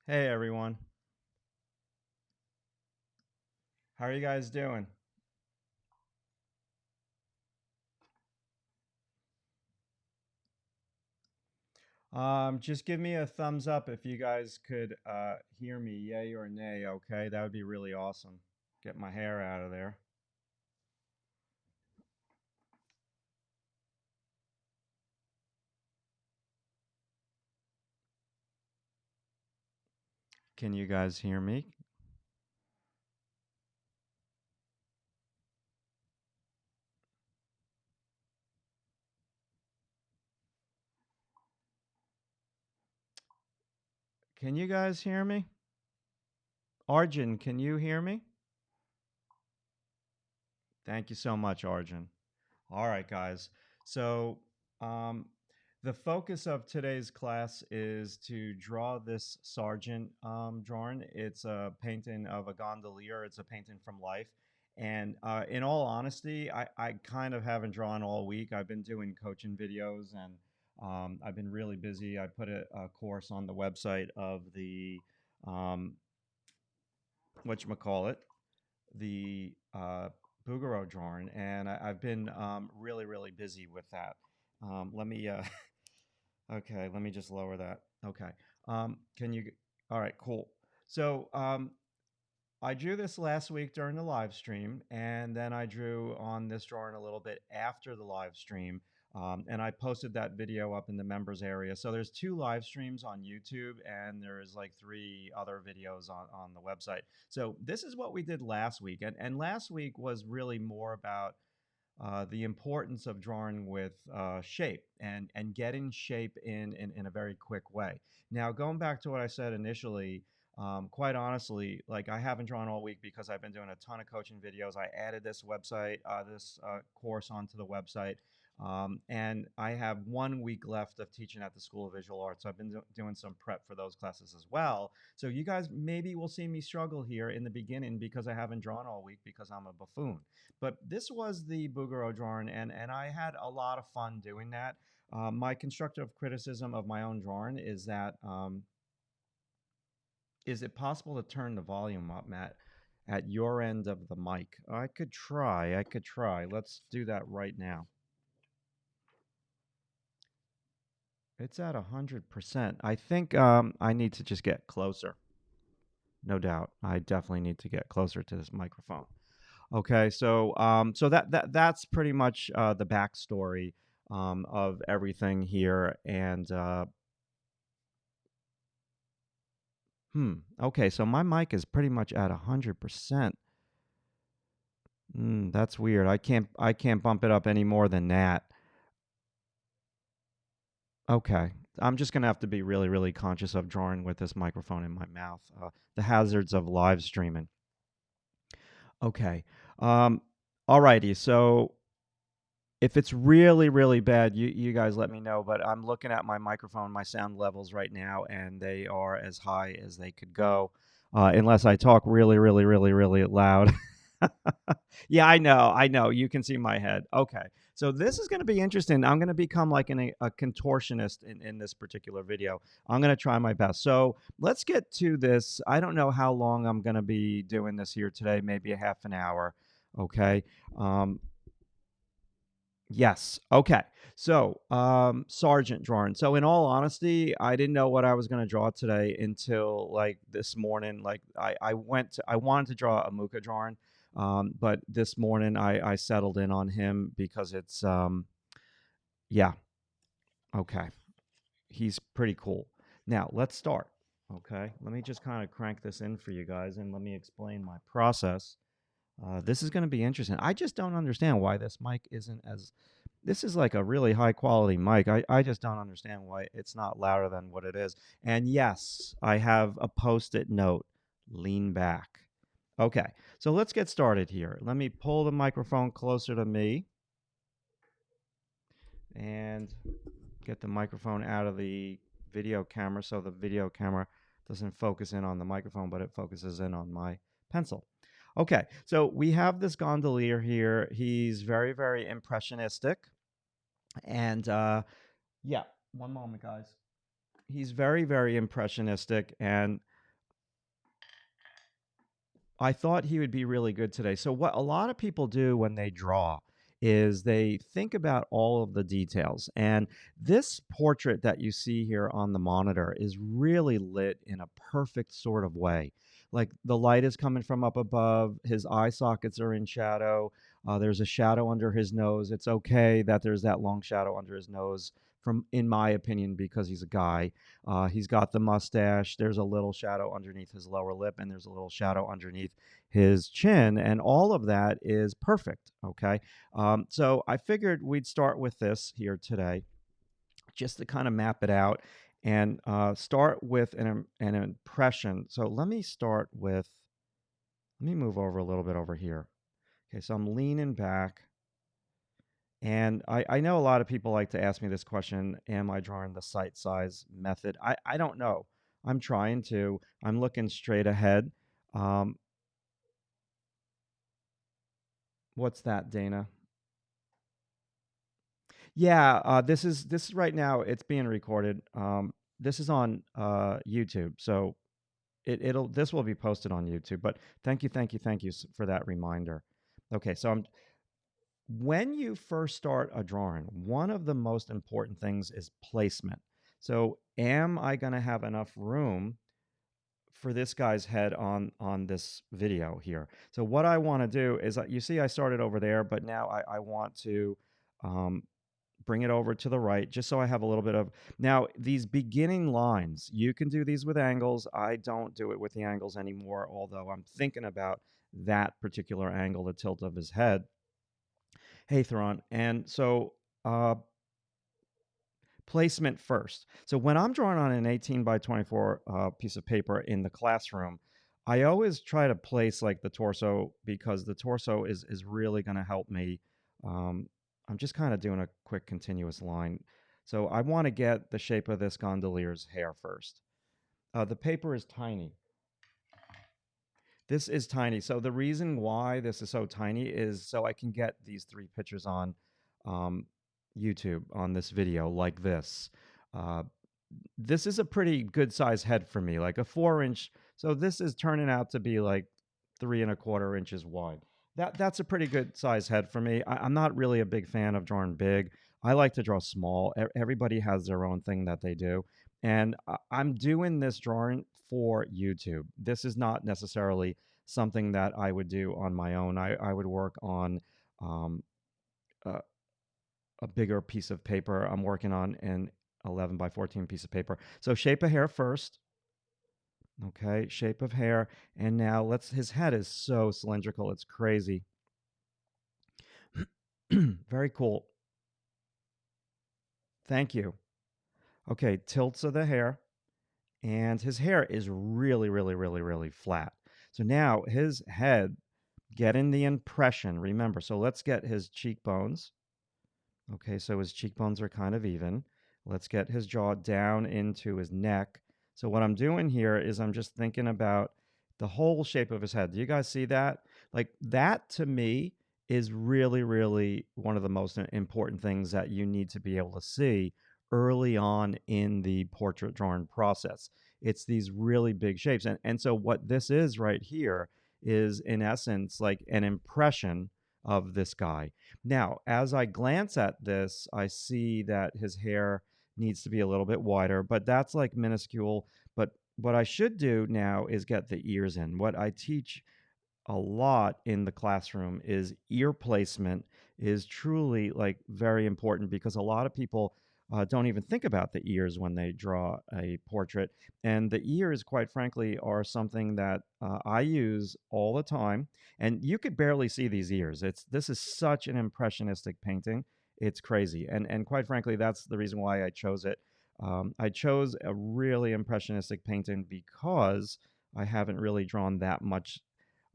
Hey everyone, how are you guys doing? Just give me a thumbs up if you guys could hear me, yay or nay, okay? That would be really awesome. Get my hair out of there. Can you guys hear me? Can you guys hear me? Arjun, can you hear me? Thank you so much, Arjun. All right, guys. So, um, the focus of today's class is to draw this Sargent drawing. It's a painting of a gondolier. It's a painting from life. And in all honesty, I kind of haven't drawn all week. I've been doing coaching videos and I've been really busy. I put a course on the website of the, um, whatchamacallit, the Bouguereau drawing, and I've been really, really busy with that. Let me, okay, let me just lower that. Okay. Can you, all right, cool. So I drew this last week during the live stream, and then I drew on this drawing a little bit after the live stream. And I posted that video up in the members area. So there's two live streams on YouTube, and there's like three other videos on the website. So this is what we did last week. And last week was really more about the importance of drawing with shape and getting shape in a very quick way. Now, going back to what I said initially, quite honestly, like I haven't drawn all week because I've been doing a ton of coaching videos. I added this website, this course onto the website. And I have 1 week left of teaching at the School of Visual Arts. So I've been doing some prep for those classes as well. So you guys maybe will see me struggle here in the beginning because I haven't drawn all week because I'm a buffoon. But this was the Bouguereau drawing, and I had a lot of fun doing that. My constructive criticism of my own drawing is that is it possible to turn the volume up, Matt, at your end of the mic? I could try. I could try. Let's do that right now. It's at 100%. I think I need to just get closer. No doubt. I definitely need to get closer to this microphone. Okay, so that's pretty much the backstory of everything here, and okay, so my mic is pretty much at 100%. That's weird. I can't bump it up any more than that. Okay, I'm just gonna have to be really really conscious of drawing with this microphone in my mouth. The hazards of live streaming. Okay, um, alrighty, so if it's really, really bad, you guys let me know. But I'm looking at my microphone, my sound levels right now, and they are as high as they could go, unless I talk really, really, really, really loud. Yeah, I know, I know. You can see my head. Okay, so this is going to be interesting. I'm going to become like a contortionist in this particular video. I'm going to try my best. So let's get to this. I don't know how long I'm going to be doing this here today. Maybe a half an hour. Okay. Um, Yes. Okay. So, Sargent drawing. So, in all honesty, I didn't know what I was going to draw today until like this morning. Like, I wanted to draw a Muka drawing, but this morning I settled in on him because it's, yeah, okay. He's pretty cool. Now, let's start. Okay. Let me just kind of crank this in for you guys and let me explain my process. This is going to be interesting. I just don't understand why this mic isn't as. This is like a really high quality mic. I just don't understand why it's not louder than what it is. And yes, I have a post it note, lean back. Okay, so let's get started here. Let me pull the microphone closer to me and get the microphone out of the video camera so the video camera doesn't focus in on the microphone, but it focuses in on my pencil. Okay, so we have this gondolier here. He's very, very impressionistic. And yeah, one moment, guys. He's very, very impressionistic. And I thought he would be really good today. So what a lot of people do when they draw is they think about all of the details. And this portrait that you see here on the monitor is really lit in a perfect sort of way. Like the light is coming from up above, his eye sockets are in shadow. There's a shadow under his nose. It's okay that there's that long shadow under his nose, from in my opinion, because he's a guy. He's got the mustache. There's a little shadow underneath his lower lip, and there's a little shadow underneath his chin, and all of that is perfect. Okay. So I figured we'd start with this here today, just to kind of map it out and start with an impression. So let me start with, let me move over a little bit over here. Okay. So I'm leaning back. And I know a lot of people like to ask me this question: am I drawing the sight size method? I don't know. I'm trying to. I'm looking straight ahead. Um, what's that, Dana? Yeah, this is right now. It's being recorded. This is on YouTube, so it'll this will be posted on YouTube. But thank you for that reminder. Okay, so when you first start a drawing, one of the most important things is placement. So, am I going to have enough room for this guy's head on this video here? So, what I want to do is, you see, I started over there, but now I want to um, bring it over to the right, just so I have a little bit of. Now, these beginning lines, you can do these with angles. I don't do it with the angles anymore, although I'm thinking about that particular angle, the tilt of his head. Hey, Theron. And so, uh, placement first. So when I'm drawing on an 18 by 24 piece of paper in the classroom, I always try to place like the torso, because the torso is really going to help me. Um, I'm just kind of doing a quick continuous line. So I want to get the shape of this gondolier's hair first. The paper is tiny. This is tiny. So the reason why this is so tiny is so I can get these three pictures on um, YouTube on this video like this. Uh, this is a pretty good size head for me, like a 4 inch. So this is turning out to be like 3¼ inches wide. That's a pretty good size head for me. I'm not really a big fan of drawing big. I like to draw small. Everybody has their own thing that they do. And I'm doing this drawing for YouTube. This is not necessarily something that I would do on my own. I would work on um, a, a bigger piece of paper. I'm working on an 11 by 14 piece of paper. So shape of hair first. Okay, shape of hair. And now his head is so cylindrical. It's crazy. Very cool. Thank you. Okay, tilts of the hair. And his hair is really, really, really, really flat. So now his head, getting the impression, remember, so let's get his cheekbones. Okay, so his cheekbones are kind of even. Let's get his jaw down into his neck. So what I'm doing here is I'm just thinking about the whole shape of his head. Do you guys see that? Like that to me is really, really one of the most important things that you need to be able to see early on in the portrait drawing process. It's these really big shapes. And so what this is right here is in essence like an impression of this guy. Now, as I glance at this, I see that his hair needs to be a little bit wider, but that's like minuscule. But what I should do now is get the ears in. What I teach a lot in the classroom is ear placement is truly like very important, because a lot of people don't even think about the ears when they draw a portrait. And the ears, quite frankly, are something that I use all the time. And you could barely see these ears. This is such an impressionistic painting. It's crazy. And quite frankly, that's the reason why I chose it. I chose a really impressionistic painting because I haven't really drawn that much.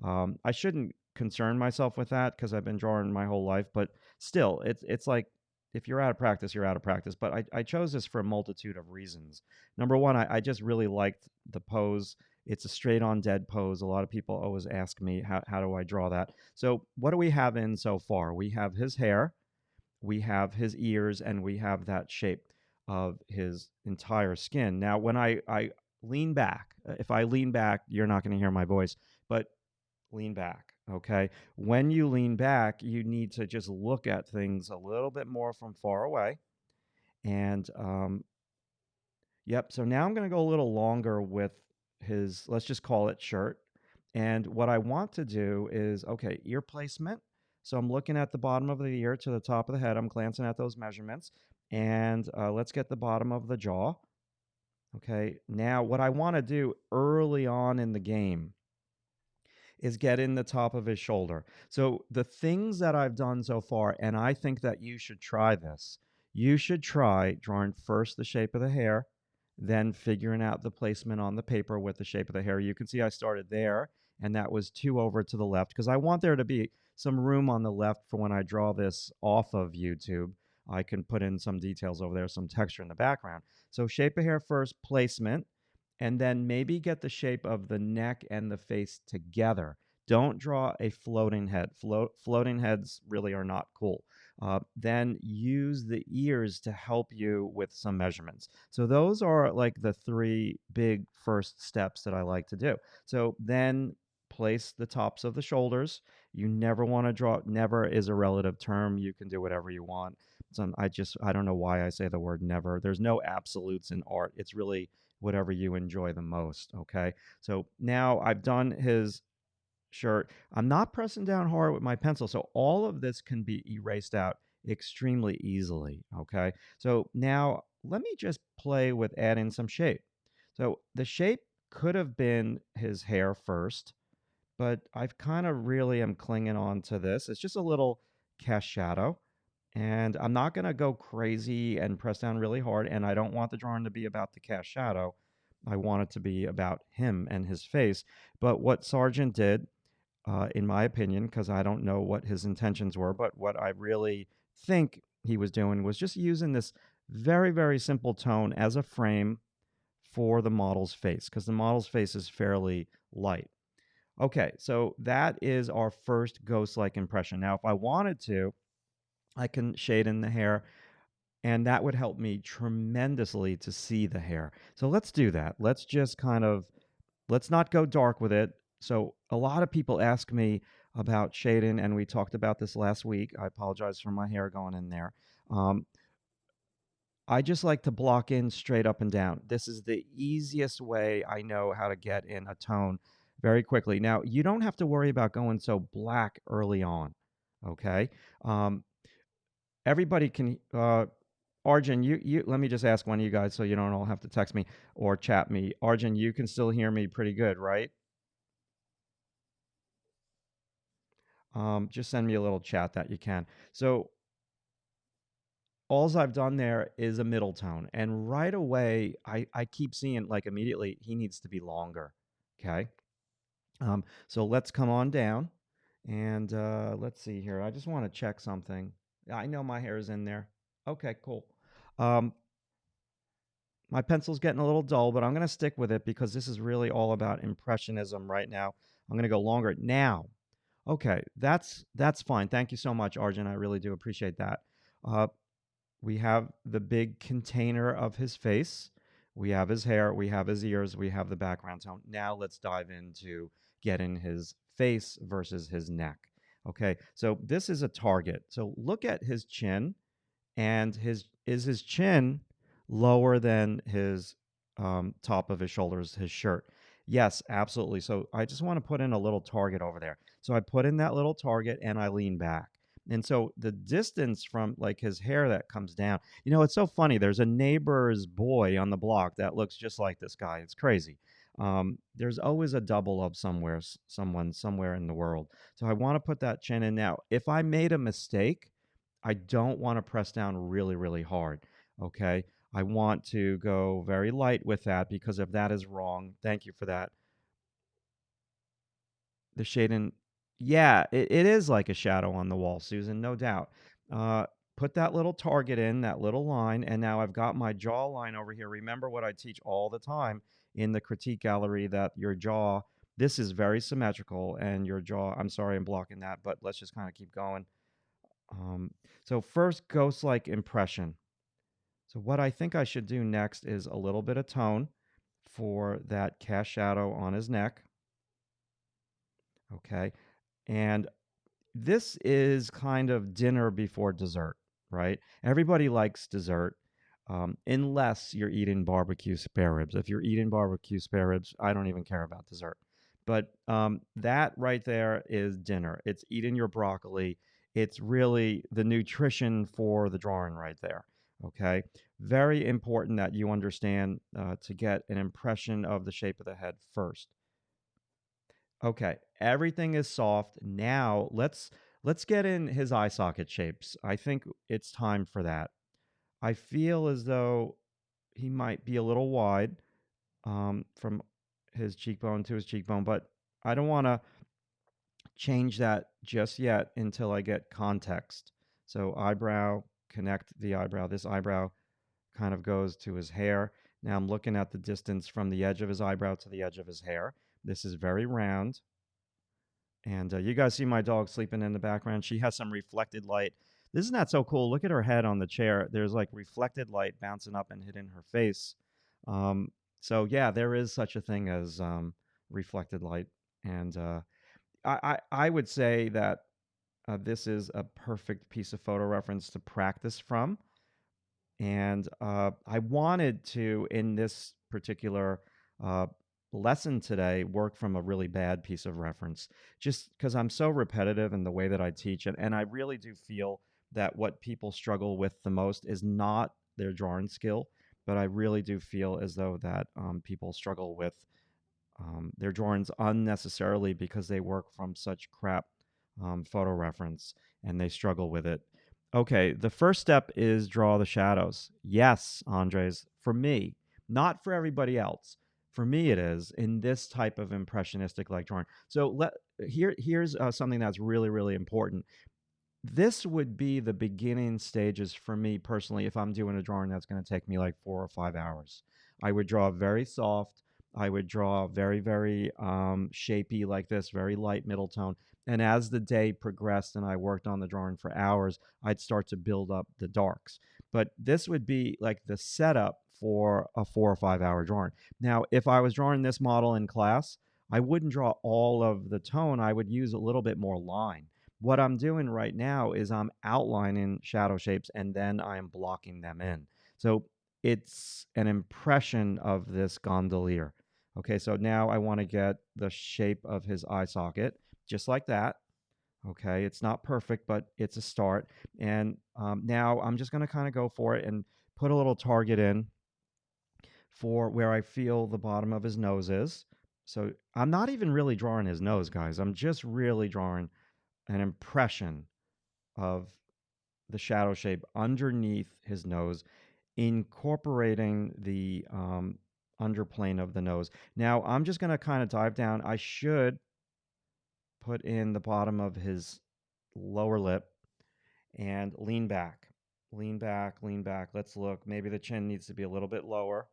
I shouldn't concern myself with that because I've been drawing my whole life, but still, it's like if you're out of practice, you're out of practice. But I chose this for a multitude of reasons. Number one, I just really liked the pose. It's a straight on dead pose. A lot of people always ask me, how do I draw that? So, what do we have in so far? We have his hair, we have his ears, and we have that shape of his entire skin. Now, when I lean back, if I lean back, you're not going to hear my voice, but lean back. Okay. When you lean back, you need to just look at things a little bit more from far away. And yep. So now I'm going to go a little longer with his, let's just call it shirt. And what I want to do is, okay, ear placement. So I'm looking at the bottom of the ear to the top of the head. I'm glancing at those measurements. And let's get the bottom of the jaw. Okay. Now, what I want to do early on in the game is get in the top of his shoulder. So the things that I've done so far, and I think that you should try this. You should try drawing first the shape of the hair, then figuring out the placement on the paper with the shape of the hair. You can see I started there, and that was 2 over to the left because I want there to be some room on the left for when I draw this off of YouTube. I can put in some details over there, some texture in the background. So shape of hair first, placement, and then maybe get the shape of the neck and the face together. Don't draw a floating head. Floating heads really are not cool. Then use the ears to help you with some measurements. So those are like the 3 big first steps that I like to do. So then place the tops of the shoulders. You never want to draw, never is a relative term. You can do whatever you want. So I don't know why I say the word never. There's no absolutes in art. It's really whatever you enjoy the most. Okay. So now I've done his shirt. I'm not pressing down hard with my pencil. So all of this can be erased out extremely easily. Okay. So now let me just play with adding some shape. So the shape could have been his hair first, but I've kind of really am clinging on to this. It's just a little cast shadow. And I'm not going to go crazy and press down really hard. And I don't want the drawing to be about the cast shadow. I want it to be about him and his face. But what Sargent did, in my opinion, because I don't know what his intentions were, but what I really think he was doing was just using this very, very simple tone as a frame for the model's face, because the model's face is fairly light. Okay, so that is our first ghost-like impression. Now, if I wanted to, I can shade in the hair, and that would help me tremendously to see the hair. So let's do that. Let's just kind of, let's not go dark with it. So a lot of people ask me about shading, and we talked about this last week. I apologize for my hair going in there. Um, I just like to block in straight up and down. This is the easiest way I know how to get in a tone very quickly. Now, you don't have to worry about going so black early on, okay? Um, everybody can, Arjun, you let me just ask one of you guys so you don't all have to text me or chat me. Arjun, you can still hear me pretty good, right? Just send me a little chat that you can. So alls I've done there is a middle tone. And right away, I keep seeing like immediately he needs to be longer. Okay. So let's come on down and let's see here. I just want to check something. I know my hair is in there. Okay, cool. Um, my pencil's getting a little dull, but I'm going to stick with it because this is really all about impressionism right now. I'm going to go longer now. Okay, that's fine. Thank you so much, Arjun. I really do appreciate that. Uh, we have the big container of his face. We have his hair. We have his ears. We have the background tone. Now let's dive into getting his face versus his neck. Okay, so this is a target. So look at his chin, and his chin lower than his top of his shoulders, his shirt? Yes, absolutely. So I just want to put in a little target over there. So I put in that little target and I lean back. And so the distance from like his hair that comes down, it's so funny. There's a neighbor's boy on the block that looks just like this guy. It's crazy. There's always a double of someone somewhere in the world. So I want to put that chin in now. If I made a mistake, I don't want to press down really, really hard. Okay. I want to go very light with that because if that is wrong, thank you for that. The shading, yeah, it is like a shadow on the wall, Susan, no doubt. Uh, put that little target in, that little line, and now I've got my jaw line over here. Remember what I teach all the time in the critique gallery that your jaw, this is very symmetrical, and your jaw, I'm sorry I'm blocking that, but let's just kind of keep going. Um, so first, ghost-like impression. So what I think I should do next is a little bit of tone for that cast shadow on his neck. Okay. And this is kind of dinner before dessert, right? Everybody likes dessert, unless you're eating barbecue spare ribs. If you're eating barbecue spare ribs, I don't even care about dessert. But that right there is dinner. It's eating your broccoli. It's really the nutrition for the drawing right there. Okay. Very important that you understand to get an impression of the shape of the head first. Okay, everything is soft. Now let's get in his eye socket shapes. I think it's time for that. I feel as though he might be a little wide from his cheekbone to his cheekbone, but I don't want to change that just yet until I get context. So eyebrow, connect the eyebrow. This eyebrow kind of goes to his hair. Now I'm looking at the distance from the edge of his eyebrow to the edge of his hair. This is very round. And you guys see my dog sleeping in the background. She has some reflected light. This is not so cool. Look at her head on the chair. There's like reflected light bouncing up and hitting her face. Um, so yeah, there is such a thing as reflected light, and I would say that this is a perfect piece of photo reference to practice from. And I wanted to, in this particular uh, lesson today, work from a really bad piece of reference, just because I'm so repetitive in the way that I teach. And I really do feel that what people struggle with the most is not their drawing skill, but I really do feel as though that people struggle with their drawings unnecessarily because they work from such crap photo reference and they struggle with it. Okay, the first step is draw the shadows. Yes, Andres, for me, not for everybody else. For me, it is in this type of impressionistic like drawing. So here's something that's really really important. This would be the beginning stages for me personally if I'm doing a drawing that's going to take me like 4 or 5 hours. I would draw very soft. I would draw very, very shapy like this, very light middle tone. And as the day progressed and I worked on the drawing for hours, I'd start to build up the darks. But this would be like the setup for a 4 or 5 hour drawing. Now, if I was drawing this model in class, I wouldn't draw all of the tone. I would use a little bit more line. What I'm doing right now is I'm outlining shadow shapes and then I am blocking them in. So it's an impression of this gondolier. Okay, so now I want to get the shape of his eye socket, just like that. Okay, it's not perfect, but it's a start. And now I'm just going to kind of go for it and put a little target in for where I feel the bottom of his nose is. So I'm not even really drawing his nose, guys. I'm just really drawing an impression of the shadow shape underneath his nose, incorporating the underplane of the nose. Now, I'm just going to kind of dive down. I should put in the bottom of his lower lip and lean back. Lean back, lean back. Let's look. Maybe the chin needs to be a little bit lower.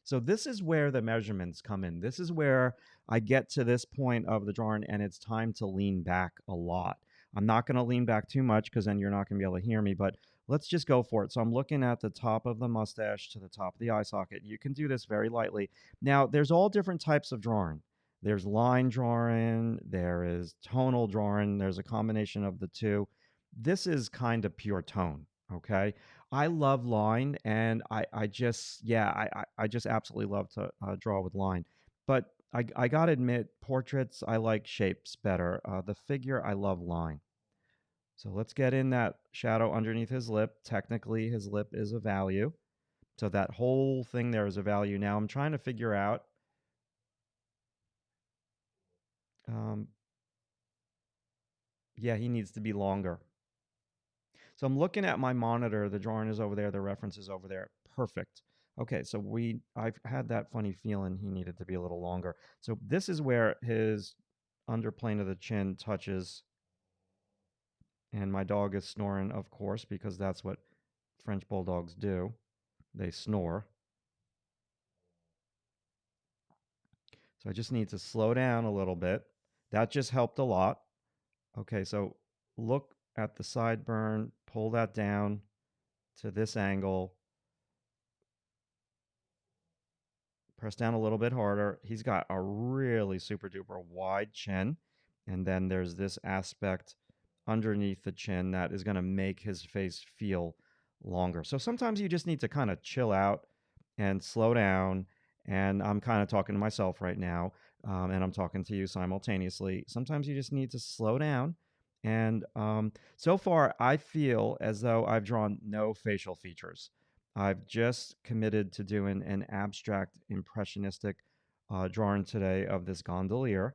So this is where the measurements come in. This is where I get to this point of the drawing and it's time to lean back a lot. I'm not going to lean back too much because then you're not going to be able to hear me, but let's just go for it. So I'm looking at the top of the mustache to the top of the eye socket. You can do this very lightly. Now, there's all different types of drawing. There's line drawing, there is tonal drawing, there's a combination of the two. This is kind of pure tone, okay? I love line, and I just, yeah, I just absolutely love to draw with line. But I gotta admit, portraits, I like shapes better. The figure, I love line. So let's get in that shadow underneath his lip. Technically, his lip is a value. So that whole thing there is a value. Now I'm trying to figure out, um, yeah, he needs to be longer. So I'm looking at my monitor. The drawing is over there. The reference is over there. Perfect. Okay, so I've had that funny feeling he needed to be a little longer. So this is where his underplane of the chin touches, and my dog is snoring, of course, because that's what French bulldogs do. They snore. So I just need to slow down a little bit. That just helped a lot. Okay, so look at the sideburn, pull that down to this angle. Press down a little bit harder. He's got a really super duper wide chin. And then there's this aspect underneath the chin that is going to make his face feel longer. So sometimes you just need to kind of chill out and slow down. And I'm kind of talking to myself right now, and I'm talking to you simultaneously. Sometimes you just need to slow down. And so far, I feel as though I've drawn no facial features. I've just committed to doing an abstract impressionistic drawing today of this gondolier,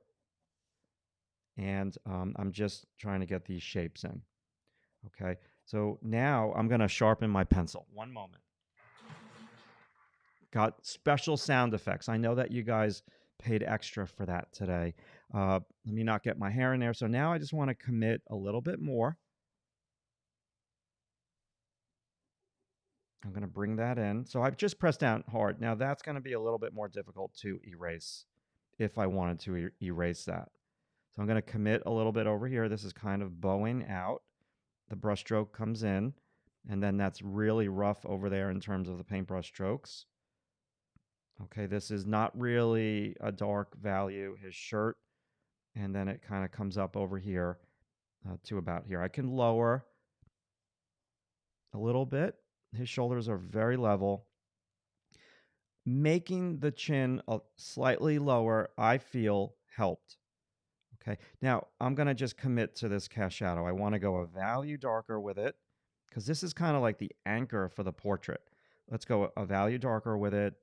and I'm just trying to get these shapes in. Okay, so now I'm going to sharpen my pencil. One moment. Got special sound effects. I know that you guys paid extra for that today. Let me not get my hair in there. So now I just want to commit a little bit more. I'm going to bring that in. So I've just pressed down hard. Now that's going to be a little bit more difficult to erase if I wanted to erase that. So I'm going to commit a little bit over here. This is kind of bowing out. The brush stroke comes in, and then that's really rough over there in terms of the paintbrush strokes. Okay, this is not really a dark value, his shirt, and then it kind of comes up over here to about here. I can lower a little bit. His shoulders are very level. Making the chin slightly lower, I feel, helped. Okay, now I'm going to just commit to this cast shadow. I want to go a value darker with it because this is kind of like the anchor for the portrait. Let's go a value darker with it.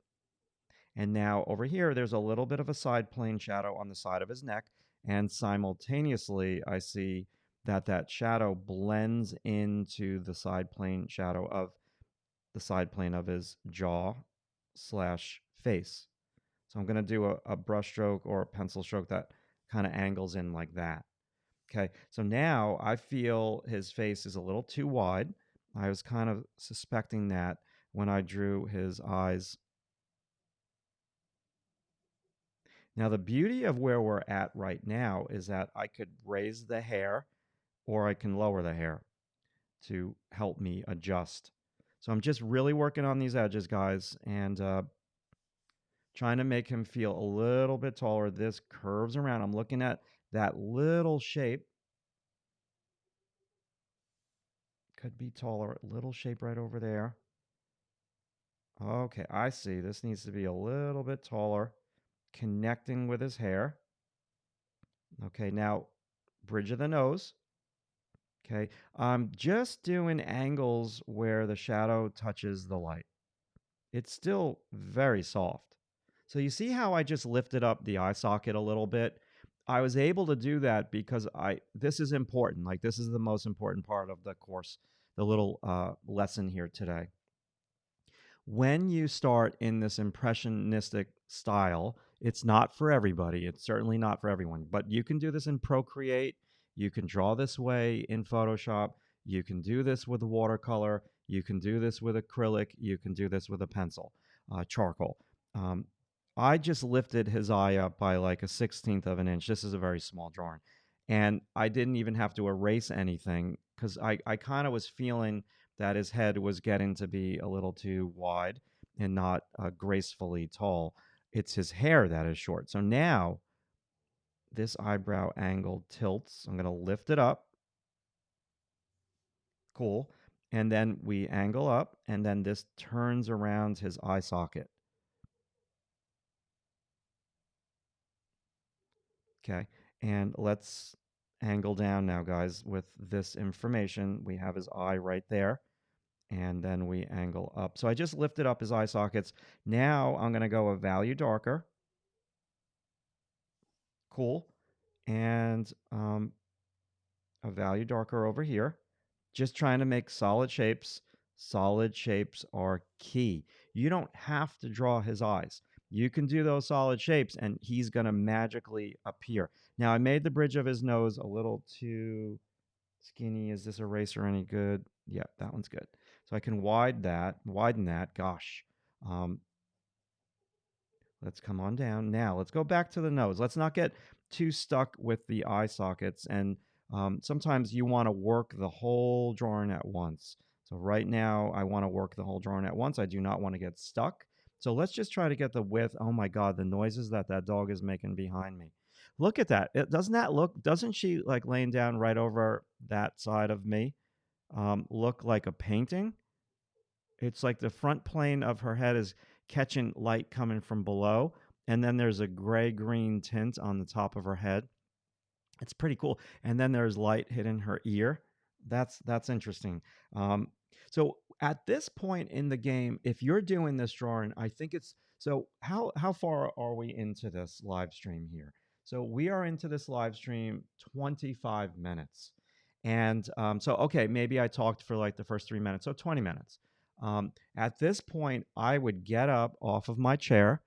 And now over here, there's a little bit of a side plane shadow on the side of his neck. And simultaneously, I see that that shadow blends into the side plane shadow of the side plane of his jaw slash face. So I'm going to do a brush stroke or a pencil stroke that kind of angles in like that. Okay, so now I feel his face is a little too wide. I was kind of suspecting that when I drew his eyes. Now, the beauty of where we're at right now is that I could raise the hair or I can lower the hair to help me adjust. So I'm just really working on these edges, guys, and trying to make him feel a little bit taller. This curves around. I'm looking at that little shape. Could be taller. Little shape right over there. Okay, I see. This needs to be a little bit taller, connecting with his hair. Okay, now bridge of the nose. Okay, I'm just doing angles where the shadow touches the light. It's still very soft. So you see how I just lifted up the eye socket a little bit? I was able to do that because this is important. Like, this is the most important part of the course, the little lesson here today. When you start in this impressionistic style, it's not for everybody. It's certainly not for everyone, but you can do this in Procreate. You can draw this way in Photoshop. You can do this with watercolor. You can do this with acrylic. You can do this with a pencil, charcoal. I just lifted his eye up by like a 1/16 of an inch. This is a very small drawing. And I didn't even have to erase anything because I kind of was feeling that his head was getting to be a little too wide and not gracefully tall. It's his hair that is short. So now this eyebrow angle tilts. I'm going to lift it up. Cool. And then we angle up, and then this turns around his eye socket. Okay. And let's angle down now, guys, with this information. We have his eye right there. And then we angle up. So I just lifted up his eye sockets. Now I'm going to go a value darker. Cool. And a value darker over here. Just trying to make solid shapes. Solid shapes are key. You don't have to draw his eyes. You can do those solid shapes and he's going to magically appear. Now, I made the bridge of his nose a little too skinny. Is this eraser any good? Yeah, that one's good. So I can widen that. Gosh. Let's come on down. Now, let's go back to the nose. Let's not get too stuck with the eye sockets. And sometimes you want to work the whole drawing at once. So right now, I want to work the whole drawing at once. I do not want to get stuck. So let's just try to get the width. Oh my God, the noises that that dog is making behind me. Look at that. Doesn't that look, doesn't she like laying down right over that side of me look like a painting? It's like the front plane of her head is catching light coming from below, and then there's a gray green tint on the top of her head. It's pretty cool. And then there's light hitting her ear. That's interesting. Um, so at this point in the game, if you're doing this drawing, I think it's so. How far are we into this live stream here? So we are into this live stream 25 minutes, and so okay, maybe I talked for like the first 3 minutes, so 20 minutes. At this point, I would get up off of my chair,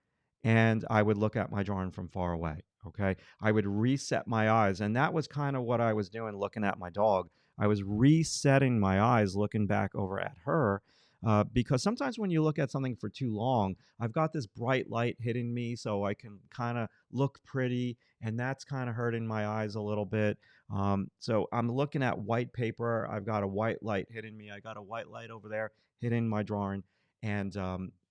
and I would look at my drawing from far away. Okay, I would reset my eyes. And that was kind of what I was doing looking at my dog. I was resetting my eyes looking back over at her. Because sometimes when you look at something for too long, I've got this bright light hitting me so I can kind of look pretty, and that's kind of hurting my eyes a little bit. So I'm looking at white paper. I've got a white light hitting me. I got a white light over there hitting my drawing. And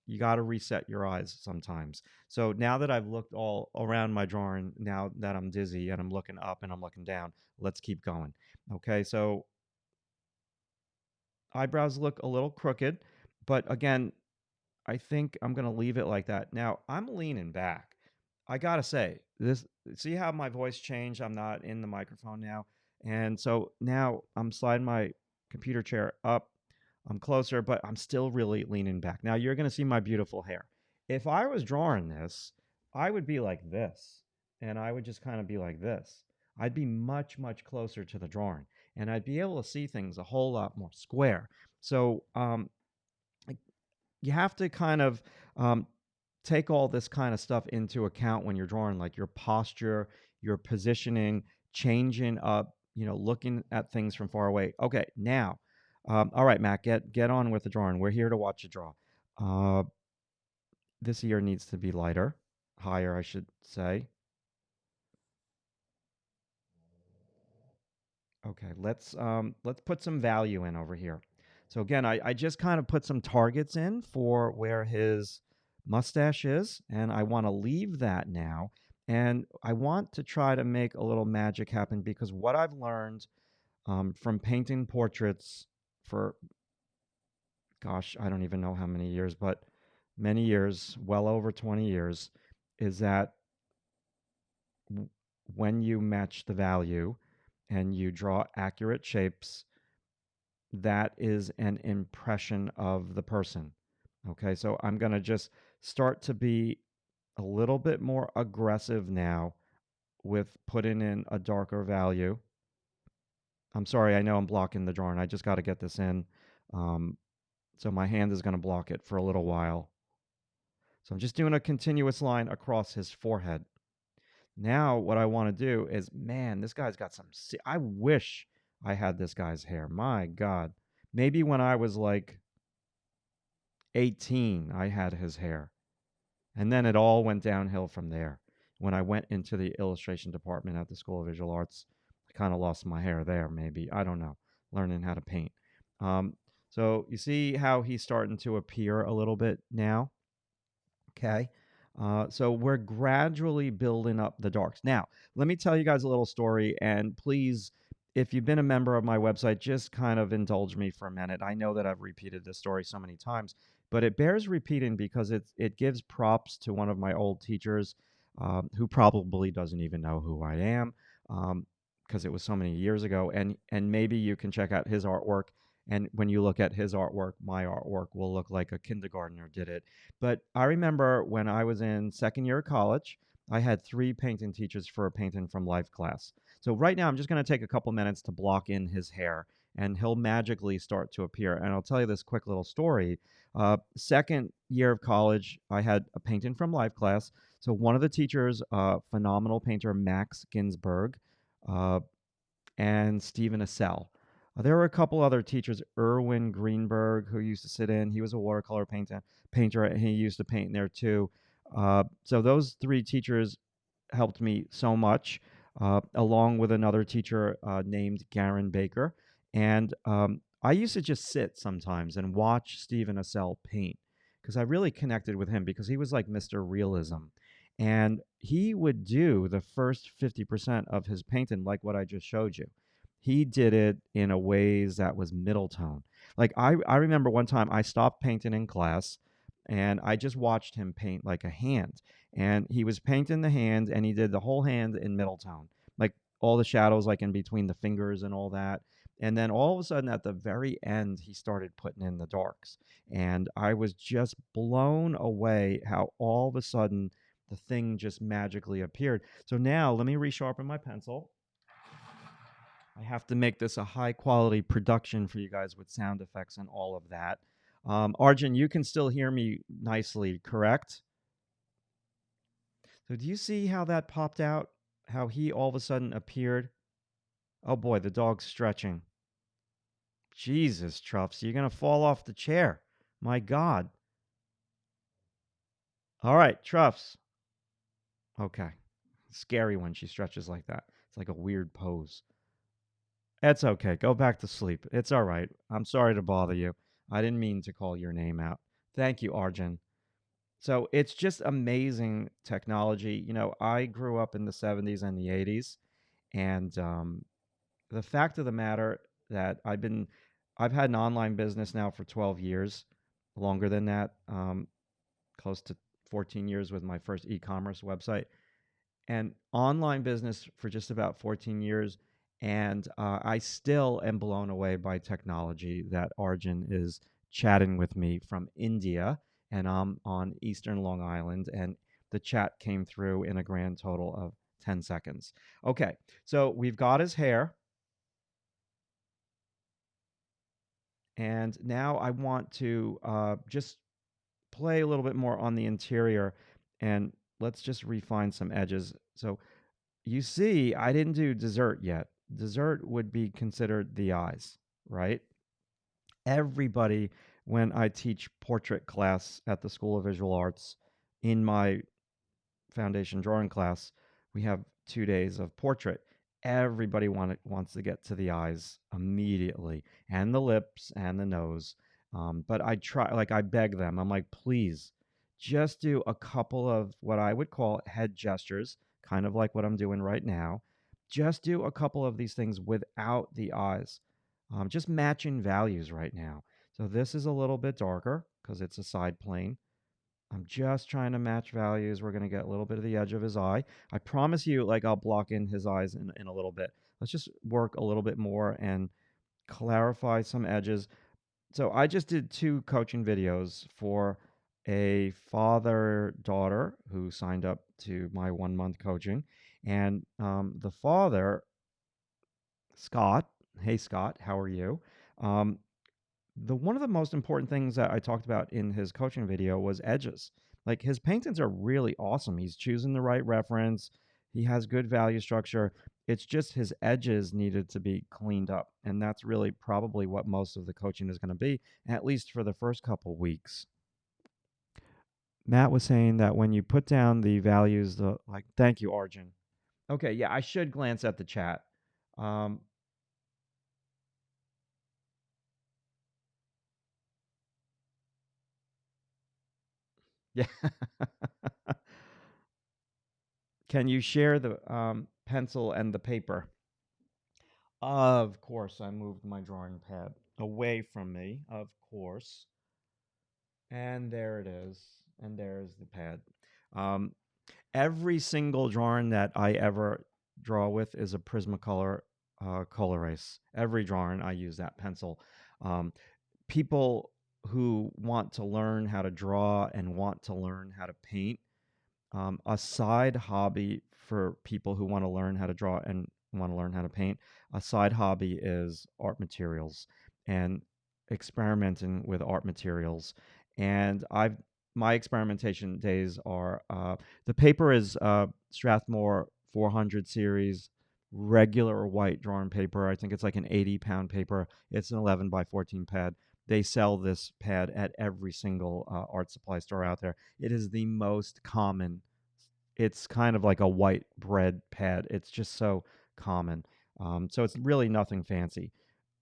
you got to reset your eyes sometimes. So now that I've looked all around my drawing, now that I'm dizzy and I'm looking up and I'm looking down, let's keep going. Okay, so eyebrows look a little crooked, but again, I think I'm going to leave it like that. Now, I'm leaning back. I got to say, this, see how my voice changed? I'm not in the microphone now. And so now I'm sliding my computer chair up. I'm closer, but I'm still really leaning back. Now you're going to see my beautiful hair. If I was drawing this, I would be like this, and I would just kind of be like this. I'd be much, much closer to the drawing, and I'd be able to see things a whole lot more square. So like, you have to kind of um, take all this kind of stuff into account when you're drawing, like your posture, your positioning, changing up, looking at things from far away. Okay, now, all right, Matt, get on with the drawing. We're here to watch you draw. Uh, this ear needs to be lighter, higher, I should say. Okay, let's put some value in over here. So again, I just kind of put some targets in for where his mustache is, and I want to leave that now. And I want to try to make a little magic happen because what I've learned from painting portraits for, gosh, I don't even know how many years, but many years, well over 20 years, is that when you match the value and you draw accurate shapes, that is an impression of the person. Okay, so I'm going to just start to be a little bit more aggressive now with putting in a darker value. I'm sorry, I know I'm blocking the drawing. I just got to get this in. So my hand is going to block it for a little while. So I'm just doing a continuous line across his forehead. Now what I want to do is, man, this guy's got some, I wish I had this guy's hair. My God. Maybe when I was like 18, I had his hair. And then it all went downhill from there. When I went into the illustration department at the School of Visual Arts, I kind of lost my hair there, maybe. I don't know. Learning how to paint. So you see how he's starting to appear a little bit now? Okay. So we're gradually building up the darks. Now, let me tell you guys a little story, and please, if you've been a member of my website, just kind of indulge me for a minute. I know that I've repeated this story so many times, but it bears repeating because it gives props to one of my old teachers who probably doesn't even know who I am because it was so many years ago. And maybe you can check out his artwork. And when you look at his artwork, my artwork will look like a kindergartner did it. But I remember when I was in second year of college, I had 3 painting teachers for a painting from life class. So right now, I'm just going to take a couple minutes to block in his hair, and he'll magically start to appear. And I'll tell you this quick little story. Second year of college, I had a painting from life class. So one of the teachers, phenomenal painter Max Ginsberg, uh, and Stephen Assell. There were a couple other teachers, Erwin Greenberg, who used to sit in. He was a watercolor painter, and he used to paint in there too. So those 3 teachers helped me so much, along with another teacher named Garen Baker. And I used to just sit sometimes and watch Stephen Assell paint because I really connected with him because he was like Mr. Realism. And he would do the first 50% of his painting like what I just showed you. He did it in a ways that was middle tone. Like I remember one time I stopped painting in class and I just watched him paint like a hand. And he was painting the hand and he did the whole hand in middle tone. Like all the shadows like in between the fingers and all that. And then all of a sudden at the very end he started putting in the darks. And I was just blown away how all of a sudden the thing just magically appeared. So now let me resharpen my pencil. I have to make this a high quality production for you guys with sound effects and all of that. Arjun, you can still hear me nicely, correct? So do you see how that popped out? How he all of a sudden appeared? Oh boy, the dog's stretching. Jesus, Truffs, you're going to fall off the chair. My God. All right, Truffs. Okay. Scary when she stretches like that. It's like a weird pose. It's okay. Go back to sleep. It's all right. I'm sorry to bother you. I didn't mean to call your name out. Thank you, Arjun. So it's just amazing technology. You know, I grew up in the 70s and the 80s, and the fact of the matter that I've had an online business now for 12 years, longer than that, close to 14 years with my first e-commerce website and online business for just about 14 years. And I still am blown away by technology that Arjun is chatting with me from India. And I'm on Eastern Long Island. And the chat came through in a grand total of 10 seconds. Okay, so we've got his hair. And now I want to just play a little bit more on the interior. And let's just refine some edges. So you see, I didn't do dessert yet. Dessert would be considered the eyes, right? Everybody, when I teach portrait class at the School of Visual Arts, in my foundation drawing class, we have 2 days of portrait. Everybody wants to get to the eyes immediately, and the lips and the nose. But I try, like I beg them. I'm like, please, just do a couple of what I would call head gestures, kind of like what I'm doing right now. Just do a couple of these things without the eyes. Just matching values right now. So this is a little bit darker because it's a side plane. I'm just trying to match values. We're going to get a little bit of the edge of his eye. I promise you, like, I'll block in his eyes in a little bit. Let's just work a little bit more and clarify some edges. So I just did 2 coaching videos for a father-daughter who signed up to my 1-month coaching. And the father, Scott, hey, Scott, how are you? Um, the one of the most important things that I talked about in his coaching video was edges. Like his paintings are really awesome. He's choosing the right reference. He has good value structure. It's just his edges needed to be cleaned up. And that's really probably what most of the coaching is going to be, at least for the first couple weeks. Matt was saying that when you put down the values, the like, thank you, Arjun. Okay, yeah, I should glance at the chat. Um, yeah. Can you share the pencil and the paper? Of course, I moved my drawing pad away from me, of course. And there it is. And there's the pad. Um, every single drawing that I ever draw with is a Prismacolor Col-Erase. Every drawing, I use that pencil. Um, people who want to learn how to draw and want to learn how to paint, a side hobby for people who want to learn how to draw and want to learn how to paint, a side hobby is art materials and experimenting with art materials. And I've my experimentation days are the paper is Strathmore 400 series regular white drawn paper. I think it's like an 80-pound paper. It's an 11 by 14 pad. They sell this pad at every single art supply store out there. It is the most common. It's kind of like a white bread pad. It's just so common. So it's really nothing fancy.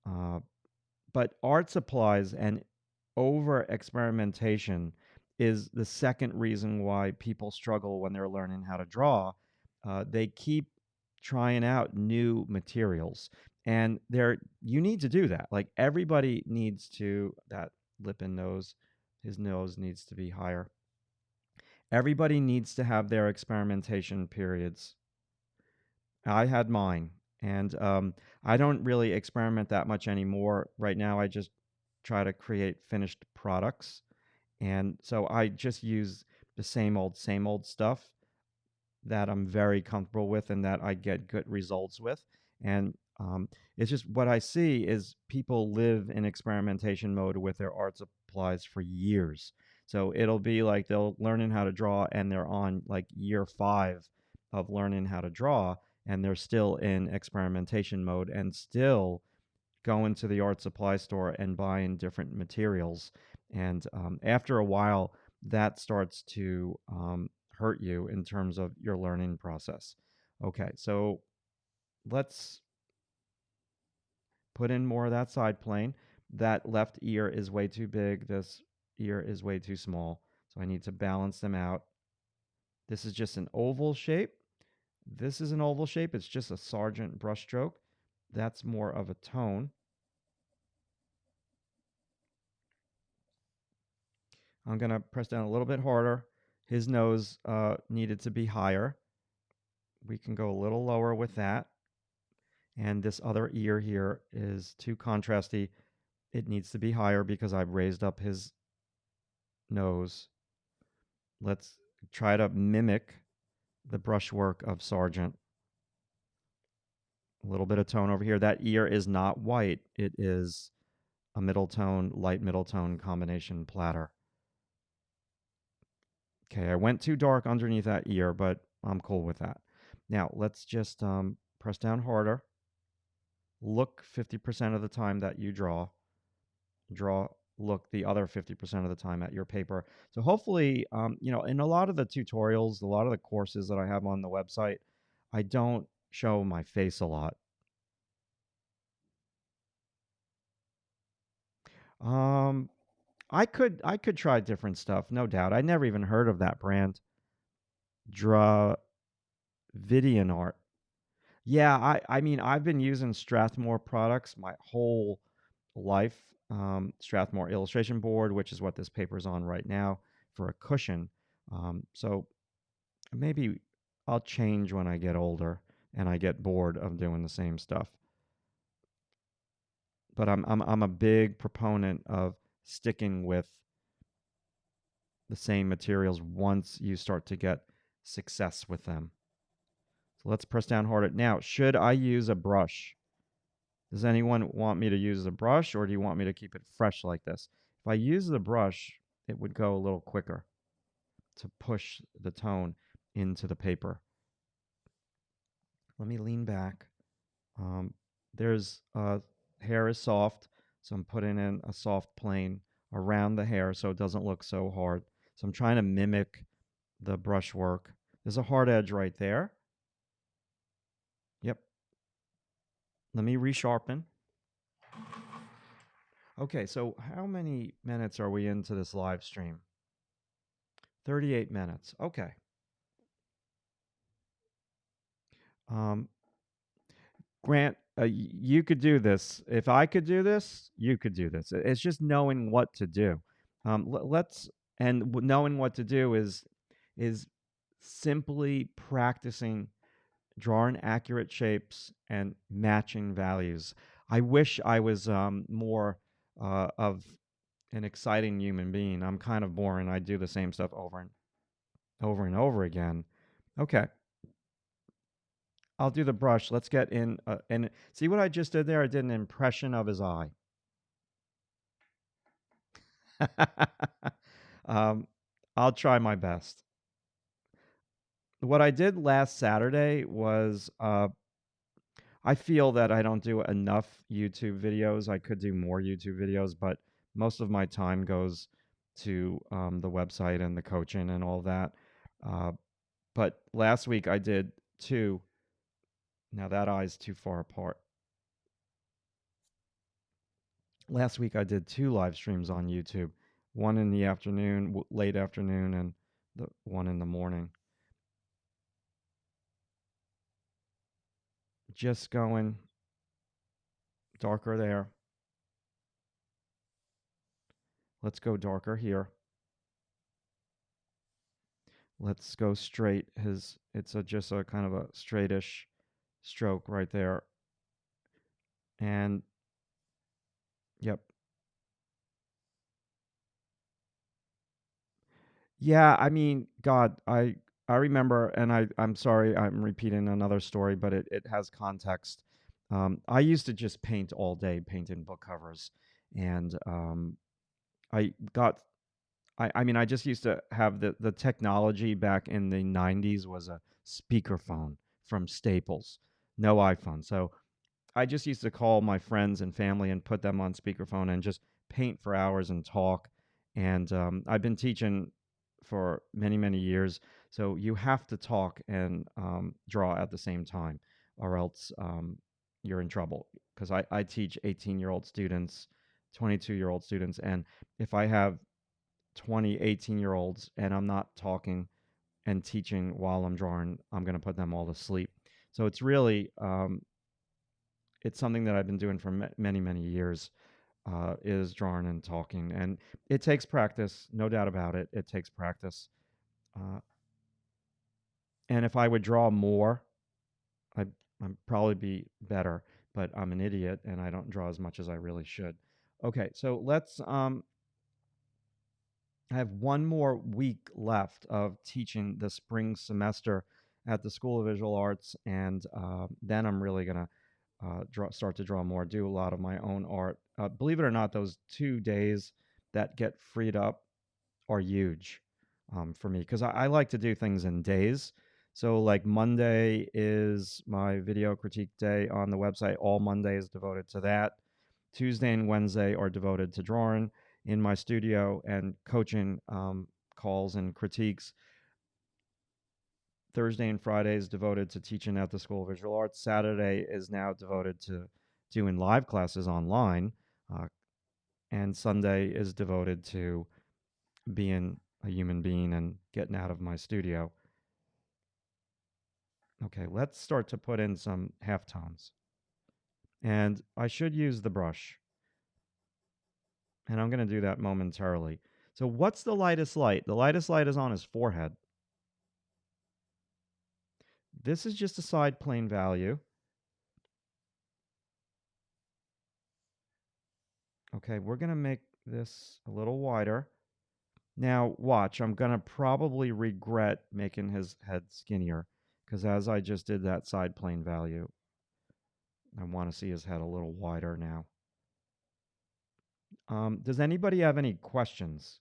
Uh, but art supplies and over experimentation is the second reason why people struggle when they're learning how to draw. They keep trying out new materials, and you need to do that. Like everybody needs to that lip and nose. His nose needs to be higher. Everybody needs to have their experimentation periods. I had mine, and I don't really experiment that much anymore. Right now, I just try to create finished products, and so I just use the same old stuff that I'm very comfortable with and that I get good results with. And it's just what I see is people live in experimentation mode with their art supplies for years. So it'll be like they'll learning how to draw and they're on like year 5 of learning how to draw, and they're still in experimentation mode and still going to the art supply store and buying different materials. And after a while, that starts to hurt you in terms of your learning process. Okay, so let's put in more of that side plane. That left ear is way too big. This ear is way too small. So I need to balance them out. This is just an oval shape. This is an oval shape. It's just a Sargent brushstroke. That's more of a tone. I'm going to press down a little bit harder. His nose needed to be higher. We can go a little lower with that. And this other ear here is too contrasty. It needs to be higher because I've raised up his nose. Let's try to mimic the brushwork of Sargent. A little bit of tone over here. That ear is not white. It is a middle tone, light middle tone combination platter. Okay, I went too dark underneath that ear, but I'm cool with that. Now, let's just press down harder. Look 50% of the time that you draw. Look the other 50% of the time at your paper. So hopefully, in a lot of the tutorials, a lot of the courses that I have on the website, I don't show my face a lot. I could try different stuff, no doubt. I never even heard of that brand. Dravidian Art. Yeah, I mean, I've been using Strathmore products my whole life. Strathmore illustration board, which is what this paper is on right now, for a cushion. So maybe I'll change when I get older and I get bored of doing the same stuff. But I'm a big proponent of sticking with the same materials once you start to get success with them. So let's press down harder. Now, should I use a brush? Does anyone want me to use the brush, or do you want me to keep it fresh like this? If I use the brush, it would go a little quicker to push the tone into the paper. Let me lean back. There's hair is soft, so I'm putting in a soft plane around the hair so it doesn't look so hard. So I'm trying to mimic the brushwork. There's a hard edge right there. Yep. Let me resharpen. Okay, so how many minutes are we into this live stream? 38 minutes. Okay. Grant, you could do this. If I could do this, you could do this. It's just knowing what to do. Knowing what to do is simply practicing drawing accurate shapes and matching values. I wish I was more of an exciting human being. I'm kind of boring. I do the same stuff over and over and over again. Okay. I'll do the brush. Let's get in and see what I just did there. I did an impression of his eye. I'll try my best. What I did last Saturday was I feel that I don't do enough YouTube videos. I could do more YouTube videos, but most of my time goes to the website and the coaching and all that. But last week I did 2. Now that eye's too far apart. Last week I did 2 live streams on YouTube. one in the afternoon, late afternoon, and the one in the morning. Just going darker there. Let's go darker here. Let's go straight. It's just a kind of a straightish stroke right there. And yep. Yeah, I mean, God, I remember, and I'm sorry, I'm repeating another story, but it has context. I used to just paint all day, painting book covers, and I got I mean, I just used to have the technology back in the 90s was a speakerphone from Staples, no iPhone. So I just used to call my friends and family and put them on speakerphone and just paint for hours and talk. And I've been teaching for many, many years. So you have to talk and draw at the same time, or else you're in trouble. Because I teach 18-year-old students, 22-year-old students. And if I have 20, 18-year-olds and I'm not talking and teaching while I'm drawing, I'm going to put them all to sleep. So it's really it's something that I've been doing for many, many years. Is drawing and talking, and it takes practice, no doubt about it. It takes practice, uh, and if I would draw more, I'd, I'd probably be better. But I'm an idiot, and I don't draw as much as I really should. Okay, so let's I have one more week left of teaching the spring semester at the School of Visual Arts, and then I'm really gonna start to draw more, do a lot of my own art. Believe it or not, those 2 days that get freed up are huge for me because I like to do things in days. So, like Monday is my video critique day on the website. All Monday is devoted to that. Tuesday and Wednesday are devoted to drawing in my studio and coaching calls and critiques. Thursday and Friday is devoted to teaching at the School of Visual Arts. Saturday is now devoted to doing live classes online. Uh, and Sunday is devoted to being a human being and getting out of my studio. Okay, let's start to put in some halftones. And I should use the brush. And I'm going to do that momentarily. So, what's the lightest light? The lightest light is on his forehead. This is just a side plane value. Okay, we're going to make this a little wider. Now, watch, I'm going to probably regret making his head skinnier because as I just did that side plane value, I want to see his head a little wider now. Does anybody have any questions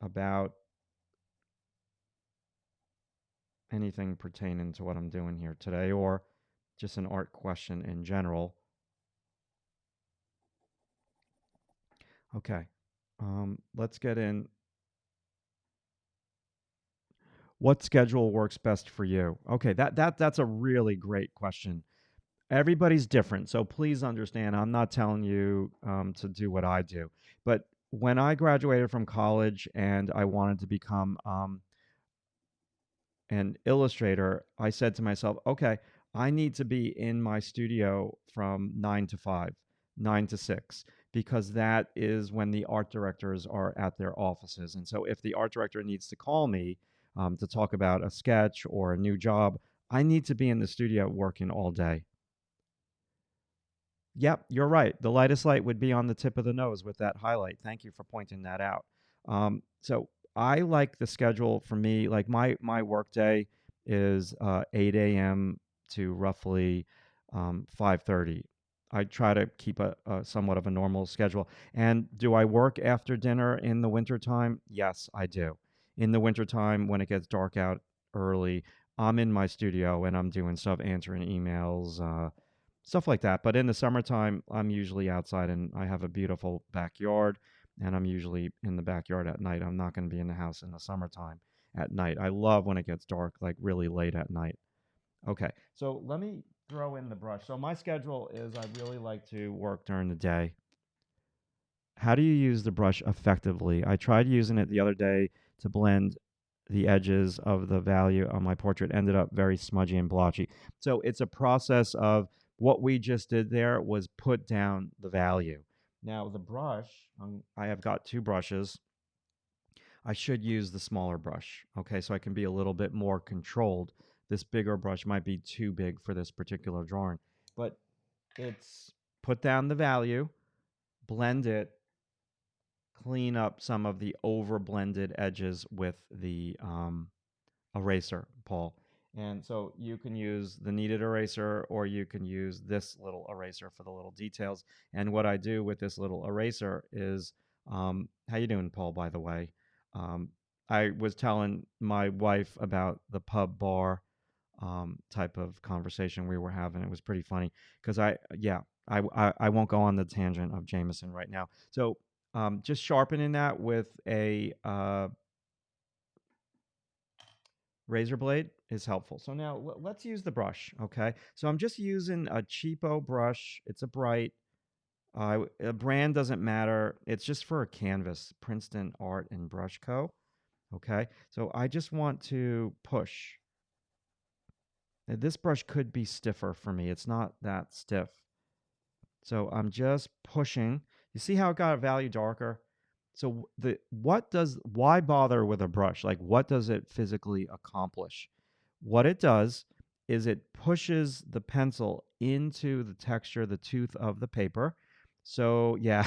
about anything pertaining to what I'm doing here today or just an art question in general? Okay, let's get in. What schedule works best for you? Okay, that's a really great question. Everybody's different, so please understand. I'm not telling you to do what I do, but when I graduated from college and I wanted to become an illustrator, I said to myself, okay, I need to be in my studio from 9 to 5, 9 to 6, because that is when the art directors are at their offices. And so if the art director needs to call me to talk about a sketch or a new job, I need to be in the studio working all day. Yep, you're right. The lightest light would be on the tip of the nose with that highlight. Thank you for pointing that out. So I like the schedule for me. Like my work day is 8 a.m. to roughly 5:30. I try to keep a somewhat of a normal schedule. And do I work after dinner in the wintertime? Yes, I do. In the wintertime, when it gets dark out early, I'm in my studio and I'm doing stuff, answering emails, stuff like that. But in the summertime, I'm usually outside and I have a beautiful backyard, and I'm usually in the backyard at night. I'm not going to be in the house in the summertime at night. I love when it gets dark, like really late at night. Okay, so let me throw in the brush. So my schedule is I really like to work during the day. how do you use the brush effectively? I tried using it the other day to blend the edges of the value on my portrait, ended up very smudgy and blotchy. So it's a process of what we just did there was put down the value. Now the brush, I have got two brushes. I should use the smaller brush, okay, so I can be a little bit more controlled. This bigger brush might be too big for this particular drawing, but it's put down the value, blend it, clean up some of the over blended edges with the eraser, Paul. And so you can use the kneaded eraser or you can use this little eraser for the little details. And what I do with this little eraser is, how you doing, Paul, by the way? Um, I was telling my wife about the pub bar type of conversation we were having. It was pretty funny because I won't go on the tangent of Jameson right now. So just sharpening that with a razor blade is helpful. So now let's use the brush, okay? So I'm just using a cheapo brush. It's a bright. A brand doesn't matter. It's just for a canvas, Princeton Art and Brush Co. Okay, so I just want to push. Now, this brush could be stiffer for me. It's not that stiff. So I'm just pushing. You see how it got a value darker? So why bother with a brush? Like what does it physically accomplish? What it does is it pushes the pencil into the texture, the tooth of the paper. So yeah,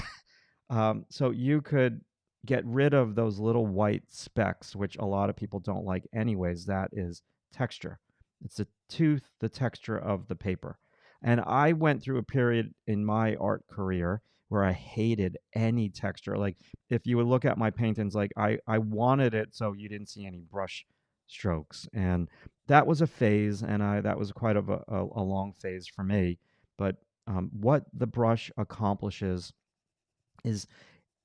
so you could get rid of those little white specks, which a lot of people don't like anyways. That is texture. It's the tooth, the texture of the paper. And I went through a period in my art career where I hated any texture. Like if you would look at my paintings, like I wanted it so you didn't see any brush strokes. And that was a phase, and that was quite of a long phase for me. But what the brush accomplishes is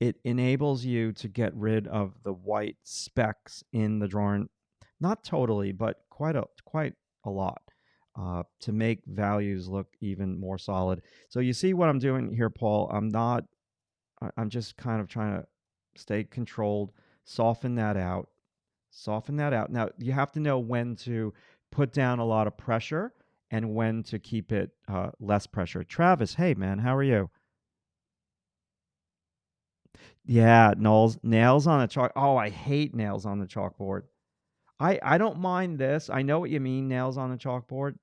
it enables you to get rid of the white specks in the drawing, not totally, but quite a lot, to make values look even more solid. So you see what I'm doing here, Paul. I'm just kind of trying to stay controlled, soften that out, soften that out. Now you have to know when to put down a lot of pressure and when to keep it less pressure. Travis, hey man, how are you? Yeah, nails on a chalk. Oh, I hate nails on the chalkboard. I don't mind this. I know what you mean, nails on the chalkboard,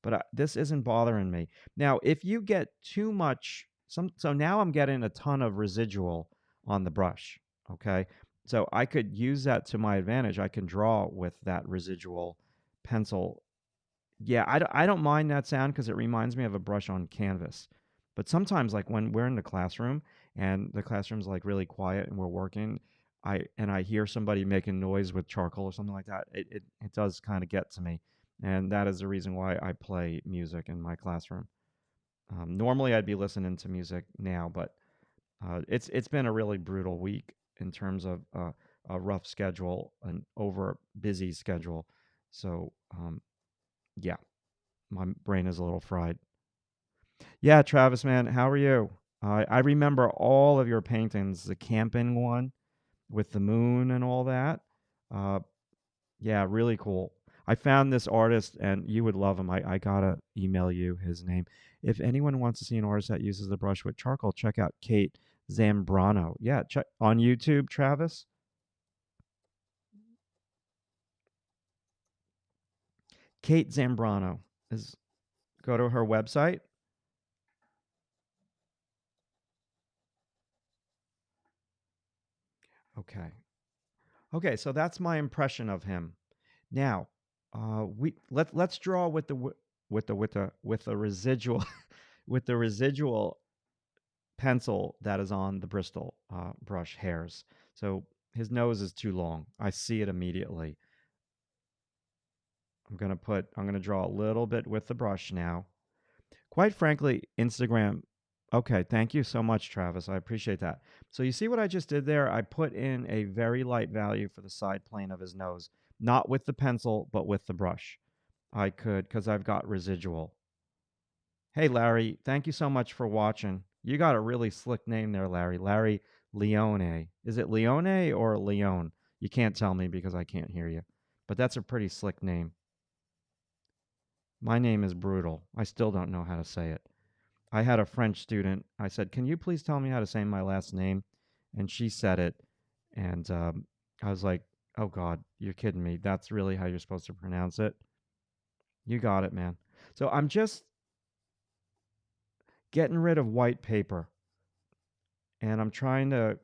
but this isn't bothering me. Now, if you get too much, so now I'm getting a ton of residual on the brush. Okay, so I could use that to my advantage. I can draw with that residual pencil. Yeah, I don't mind that sound because it reminds me of a brush on canvas. But sometimes, like when we're in the classroom and the classroom's like really quiet and we're working, I hear somebody making noise with charcoal or something like that. It does kind of get to me, and that is the reason why I play music in my classroom. Normally, I'd be listening to music now, but it's been a really brutal week in terms of a rough schedule, an over busy schedule. So yeah, my brain is a little fried. Yeah, Travis, man, how are you? I remember all of your paintings, the camping one with the moon and all that. Uh, yeah, really cool. I found this artist, and you would love him. I gotta email you his name. If anyone wants to see an artist that uses the brush with charcoal, check out Kate Zambrano. Yeah, check on YouTube, Travis. Kate Zambrano is go to her website. Okay. Okay, so that's my impression of him. Now, let's draw with the residual with the residual pencil that is on the Bristol brush hairs. So his nose is too long. I see it immediately. I'm gonna draw a little bit with the brush now. Quite frankly, Instagram. Okay, thank you so much, Travis. I appreciate that. So you see what I just did there? I put in a very light value for the side plane of his nose, not with the pencil, but with the brush. I could because I've got residual. Hey, Larry, thank you so much for watching. You got a really slick name there, Larry. Larry Leone. Is it Leone or Leone? You can't tell me because I can't hear you. But that's a pretty slick name. My name is Brutal. I still don't know how to say it. I had a French student. I said, "Can you please tell me how to say my last name?" And she said it. And I was like, "Oh, God, you're kidding me. That's really how you're supposed to pronounce it?" You got it, man. So I'm just getting rid of white paper and I'm trying to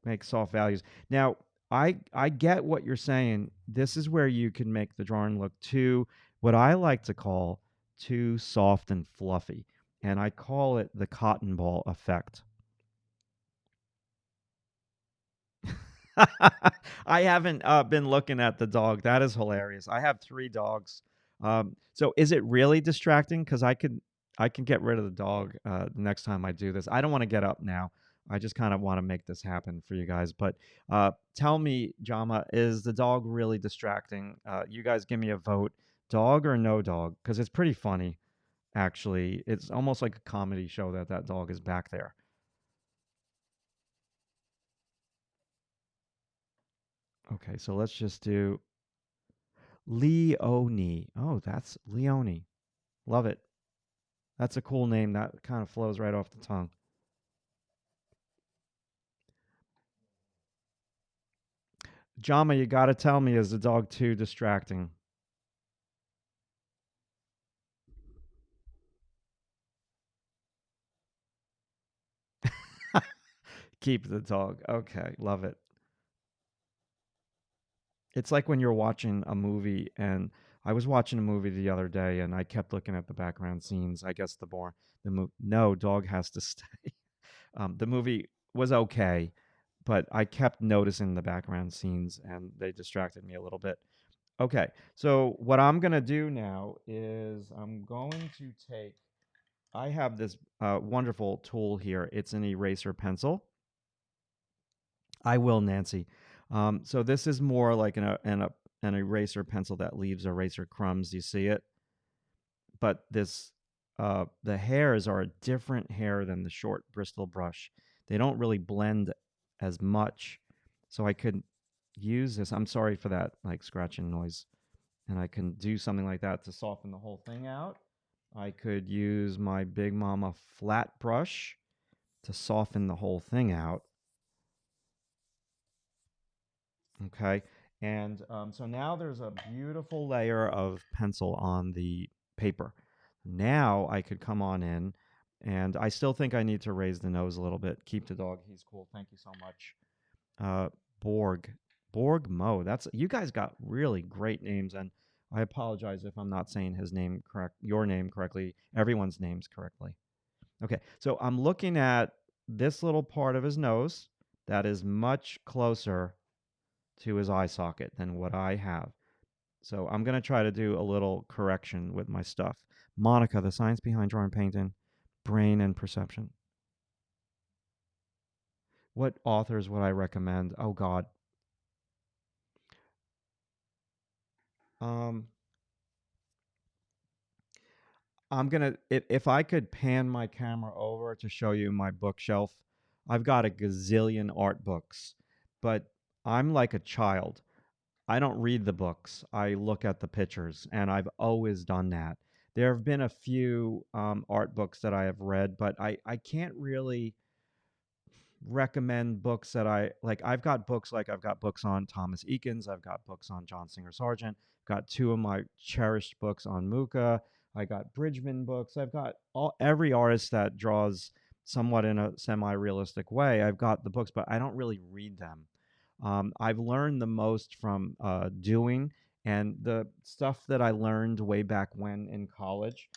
make soft values. Now, I get what you're saying. This is where you can make the drawing look too what I like to call too soft and fluffy. And I call it the cotton ball effect. I haven't been looking at the dog. That is hilarious. I have 3 dogs. So is it really distracting? Because I can get rid of the dog the next time I do this. I don't want to get up now. I just kind of want to make this happen for you guys. But tell me, Jama, is the dog really distracting? You guys give me a vote. Dog or no dog? Because it's pretty funny, actually. It's almost like a comedy show that that dog is back there. Okay, so let's just do Leone. Oh, that's Leone. Love it. That's a cool name. That kind of flows right off the tongue. Jama, you got to tell me, is the dog too distracting? Keep the dog. Okay, love it. It's like when you're watching a movie, and I was watching a movie the other day, and I kept looking at the background scenes. I guess no dog has to stay. The movie was okay, but I kept noticing the background scenes, and they distracted me a little bit. Okay, so what I'm gonna do now is I'm going to take. I have this wonderful tool here. It's an eraser pencil. I will, Nancy. So this is more like an eraser pencil that leaves eraser crumbs. You see it, but this the hairs are a different hair than the short Bristol brush. They don't really blend as much, so I could use this. I'm sorry for that like scratching noise, and I can do something like that to soften the whole thing out. I could use my Big Mama flat brush to soften the whole thing out. Okay. And so now there's a beautiful layer of pencil on the paper. Now I could come on in, and I still think I need to raise the nose a little bit. Keep the dog. He's cool. Thank you so much. Uh, Borg. Borg Mo. That's you guys got really great names, and I apologize if I'm not saying his name correct, your name correctly, everyone's names correctly. Okay, so I'm looking at this little part of his nose that is much closer to his eye socket than what I have. So I'm going to try to do a little correction with my stuff. Monica, the science behind drawing painting, brain and perception. What authors would I recommend? Oh God. Um I'm going to if I could pan my camera over to show you my bookshelf, I've got a gazillion art books, but I'm like a child. I don't read the books. I look at the pictures, and I've always done that. There have been a few art books that I have read, but I can't really recommend books that I like. I've got books on Thomas Eakins. I've got books on John Singer Sargent. Got 2 of my cherished books on Muka. I got Bridgman books. I've got every artist that draws somewhat in a semi-realistic way. I've got the books, but I don't really read them. I've learned the most from doing, and the stuff that I learned way back when in college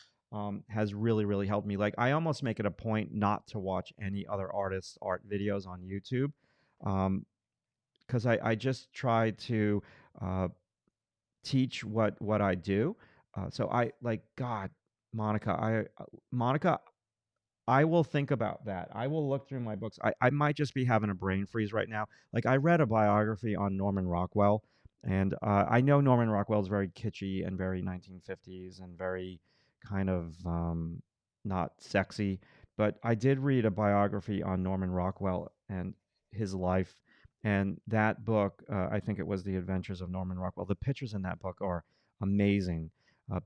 has really, really helped me. Like, I almost make it a point not to watch any other artists' art videos on YouTube because I just try to uh, teach what I do. So I like God, Monica. Monica, I will think about that. I will look through my books. I might just be having a brain freeze right now. Like I read a biography on Norman Rockwell, and I know Norman Rockwell is very kitschy and very 1950s and very kind of not sexy. but I did read a biography on Norman Rockwell and his life. And that book, I think it was The Adventures of Norman Rockwell. The pictures in that book are amazing.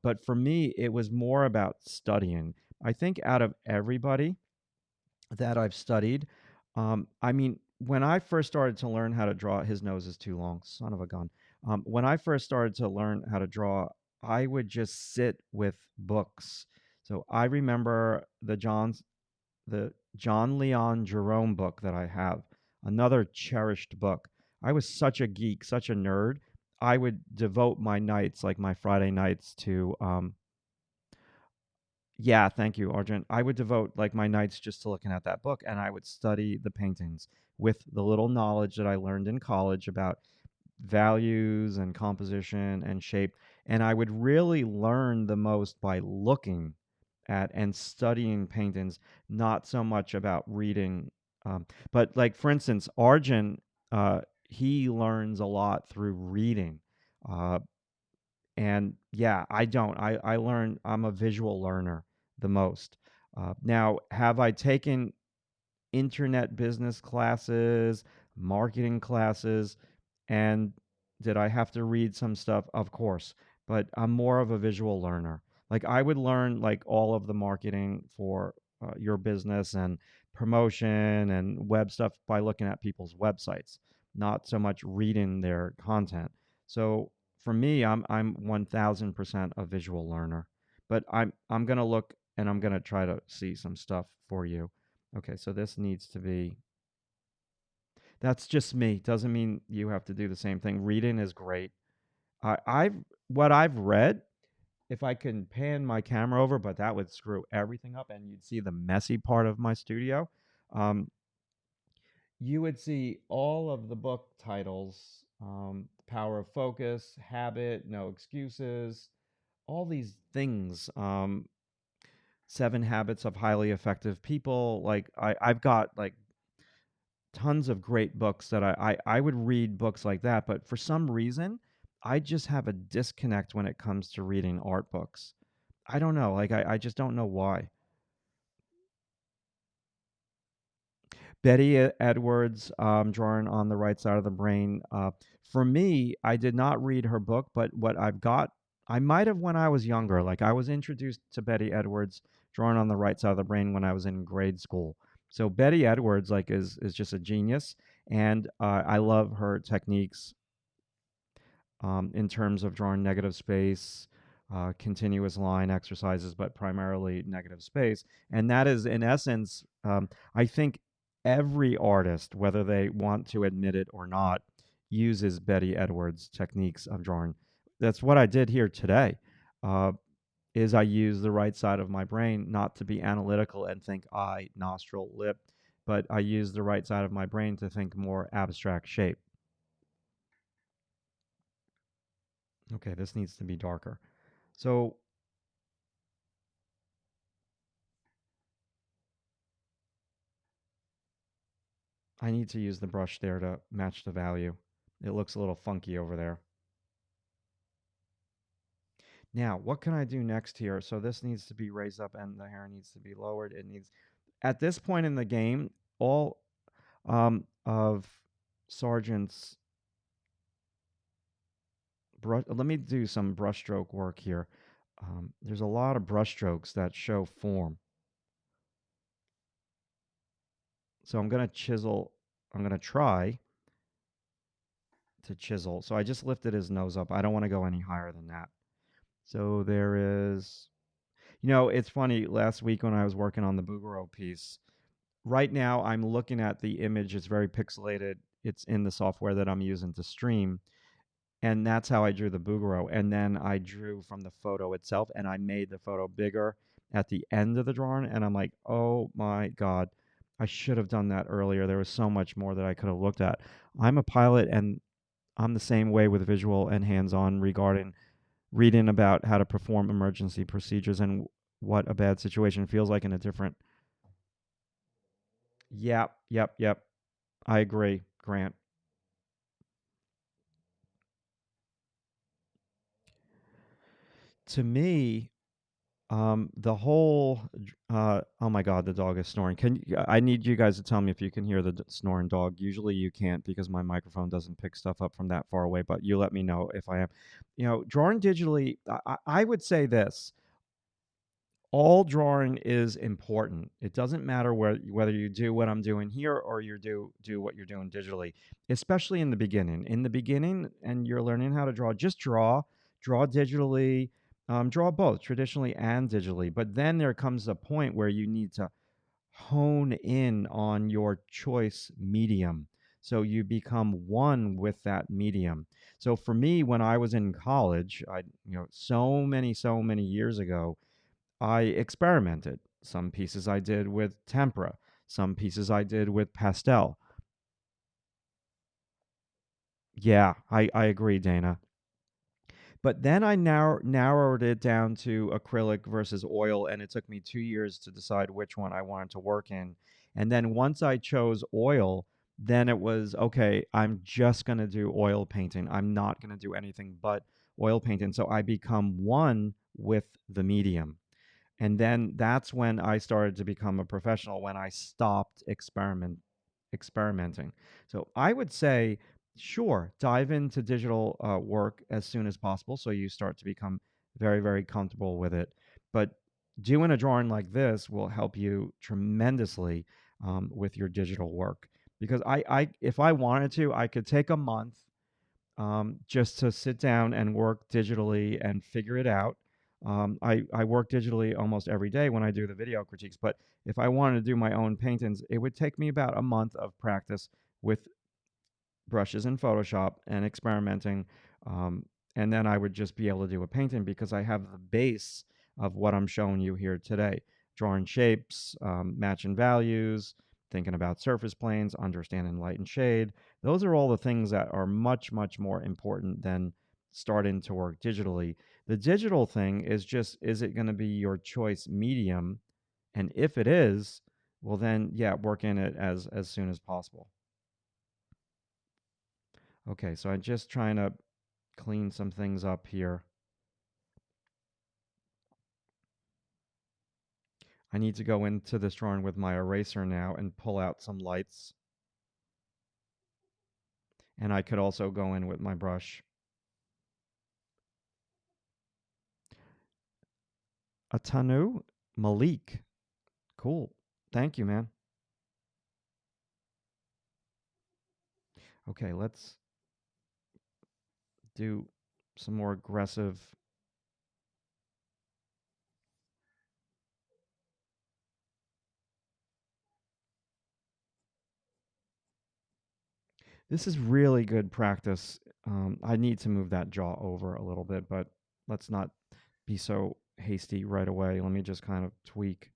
But for me, it was more about studying. I think out of everybody that I've studied, I mean, when I first started to learn how to draw, his nose is too long, son of a gun. When I first started to learn how to draw, I would just sit with books. So I remember the John Leon Jerome book that I have, another cherished book. I was such a geek, such a nerd. I would devote my nights, like my Friday nights, to yeah, thank you, Arjun. I would devote like my nights just to looking at that book, and I would study the paintings with the little knowledge that I learned in college about values and composition and shape. And I would really learn the most by looking at and studying paintings, not so much about reading. But like for instance, Arjun, he learns a lot through reading. Uh, and yeah, I don't. I learn. I'm a visual learner the most. Now, have I taken internet business classes, marketing classes, and did I have to read some stuff? Of course, but I'm more of a visual learner. Like I would learn like all of the marketing for your business and promotion and web stuff by looking at people's websites, not so much reading their content. So for me, I'm 1000% a visual learner, but I'm gonna look and I'm gonna try to see some stuff for you. Okay, so this needs to be. That's just me. Doesn't mean you have to do the same thing. Reading is great. I've what I've read. If I can pan my camera over, but that would screw everything up, and you'd see the messy part of my studio. Um, you would see all of the book titles: Power of Focus, Habit, No Excuses, all these things. Seven Habits of Highly Effective People. Like I've got like tons of great books that I would read books like that, but for some reason, I just have a disconnect when it comes to reading art books. I don't know, like I just don't know why. Betty Edwards, Drawing on the Right Side of the Brain. For me, I did not read her book, but what I've got, I might have when I was younger. Like I was introduced to Betty Edwards, Drawing on the Right Side of the Brain, when I was in grade school. So Betty Edwards, like, is just a genius, and I love her techniques in terms of drawing negative space, continuous line exercises, but primarily negative space. And that is, in essence, I think every artist, whether they want to admit it or not, uses Betty Edwards' techniques of drawing. That's what I did here today. Uh, is I use the right side of my brain not to be analytical and think eye, nostril, lip, but I use the right side of my brain to think more abstract shape. Okay, this needs to be darker. So I need to use the brush there to match the value. It looks a little funky over there. Now, what can I do next here? So this needs to be raised up and the hair needs to be lowered. It needs, at this point in the game, all of Sargent's brush, let me do some brushstroke work here. There's a lot of brushstrokes that show form. So I'm going to chisel, I'm going to try to chisel. So I just lifted his nose up. I don't want to go any higher than that. So there is, it's funny. Last week when I was working on the Bouguereau piece, right now I'm looking at the image. It's very pixelated. It's in the software that I'm using to stream. And that's how I drew the Bouguereau. And then I drew from the photo itself and I made the photo bigger at the end of the drawing. And I'm like, oh my God, I should have done that earlier. There was so much more that I could have looked at. I'm a pilot and I'm the same way with visual and hands on regarding reading about how to perform emergency procedures and what a bad situation feels like in a different. Yep, yep, yep. I agree, Grant. To me, The whole, oh my God, the dog is snoring. I need you guys to tell me if you can hear the snoring dog. Usually you can't because my microphone doesn't pick stuff up from that far away, but you let me know if I am. Drawing digitally, I would say this. All drawing is important. It doesn't matter whether you do what I'm doing here or you do what you're doing digitally, especially in the beginning. In the beginning, and you're learning how to draw, just draw digitally, draw both traditionally and digitally. But then there comes a point where you need to hone in on your choice medium. So you become one with that medium. So for me, when I was in college, so many years ago, I experimented. Some pieces I did with tempera, some pieces I did with pastel. Yeah, I agree, Dana. But then I narrowed it down to acrylic versus oil, and it took me 2 years to decide which one I wanted to work in. And then once I chose oil, then it was okay, I'm just going to do oil painting. I'm not going to do anything but oil painting. So I become one with the medium. And then that's when I started to become a professional, when I stopped experimenting. So I would say, sure, dive into digital work as soon as possible so you start to become very, very comfortable with it. But doing a drawing like this will help you tremendously with your digital work. Because if I wanted to, I could take a month just to sit down and work digitally and figure it out. I work digitally almost every day when I do the video critiques, but if I wanted to do my own paintings, it would take me about a month of practice with brushes in Photoshop and experimenting. Um, and then I would just be able to do a painting because I have the base of what I'm showing you here today, drawing shapes, matching values, thinking about surface planes, understanding light and shade. Those are all the things that are much, much more important than starting to work digitally. The digital thing is just, is it going to be your choice medium? And if it is, well, then, yeah, work in it as soon as possible. Okay, so I'm just trying to clean some things up here. I need to go into this drawing with my eraser now and pull out some lights. And I could also go in with my brush. Atanu Malik. Cool. Thank you, man. Okay, let's do some more aggressive. This is really good practice. I need to move that jaw over a little bit, but let's not be so hasty right away. Let me just kind of tweak.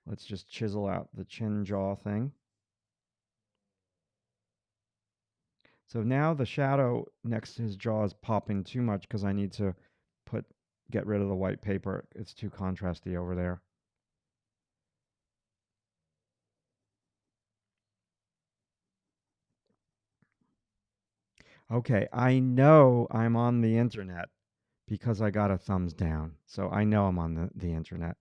Let's just chisel out the chin jaw thing. So now the shadow next to his jaw is popping too much because I need to put get rid of the white paper. It's too contrasty over there. Okay, I know I'm on the internet because I got a thumbs down. So I know I'm on the internet.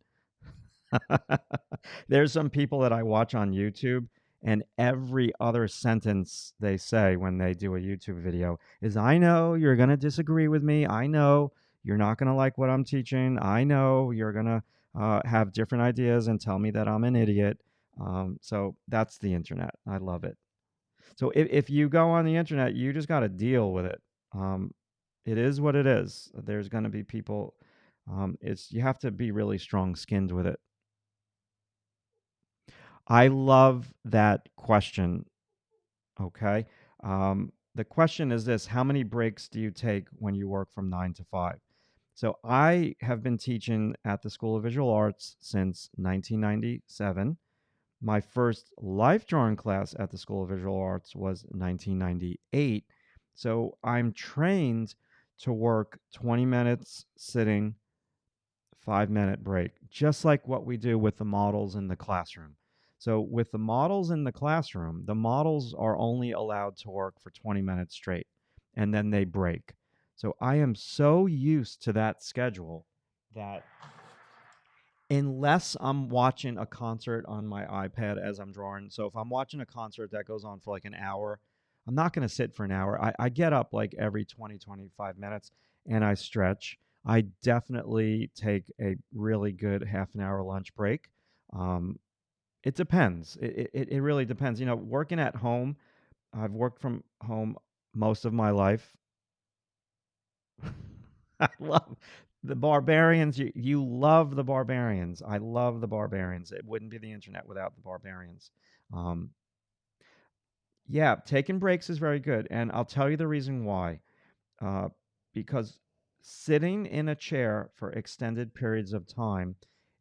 There's some people that I watch on YouTube, and every other sentence they say when they do a YouTube video is, I know you're going to disagree with me. I know you're not going to like what I'm teaching. I know you're going to have different ideas and tell me that I'm an idiot. So that's the internet. I love it. So if you go on the internet, you just got to deal with it. Um, it is what it is. There's going to be people. It's you have to be really strong skinned with it. I love that question. Okay. The question is this: how many breaks do you take when you work from 9 to 5? So I have been teaching at the School of Visual Arts since 1997. My first life drawing class at the School of Visual Arts was 1998. So I'm trained to work 20 minutes sitting, 5-minute break, just like what we do with the models in the classroom. So with the models in the classroom, the models are only allowed to work for 20 minutes straight, and then they break. So I am so used to that schedule that unless I'm watching a concert on my iPad as I'm drawing. So if I'm watching a concert that goes on for like an hour, I'm not going to sit for an hour. I get up like every 20, 25 minutes and I stretch. I definitely take a really good half an hour lunch break. Um, it depends. It really depends. You know, working at home, I've worked from home most of my life. I love the barbarians. You love the barbarians. I love the barbarians. It wouldn't be the internet without the barbarians. Um, yeah, taking breaks is very good, and I'll tell you the reason why. uh, because sitting in a chair for extended periods of time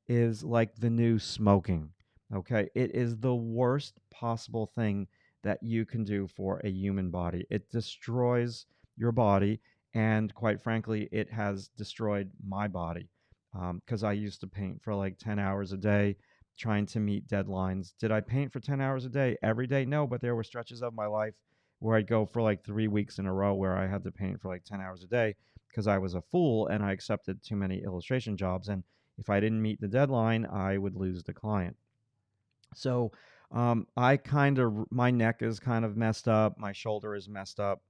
is like the new smoking. Okay, it is the worst possible thing that you can do for a human body. It destroys your body, and quite frankly, it has destroyed my body. Because I used to paint for like 10 hours a day trying to meet deadlines. Did I paint for 10 hours a day every day? No, but there were stretches of my life where I'd go for like 3 weeks in a row where I had to paint for like 10 hours a day because I was a fool and I accepted too many illustration jobs. And if I didn't meet the deadline, I would lose the client. So I kind of, my neck is kind of messed up, my shoulder is messed up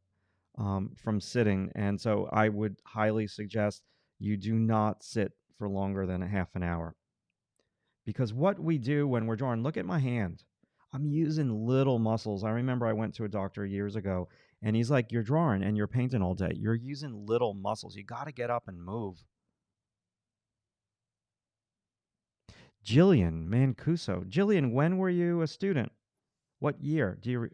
from sitting. And so I would highly suggest you do not sit for longer than a half an hour. Because what we do when we're drawing, look at my hand. I'm using little muscles. I remember I went to a doctor years ago and he's like, "You're drawing and you're painting all day. You're using little muscles. You got to get up and move." Jillian Mancuso. Jillian, when were you a student? What year? Do you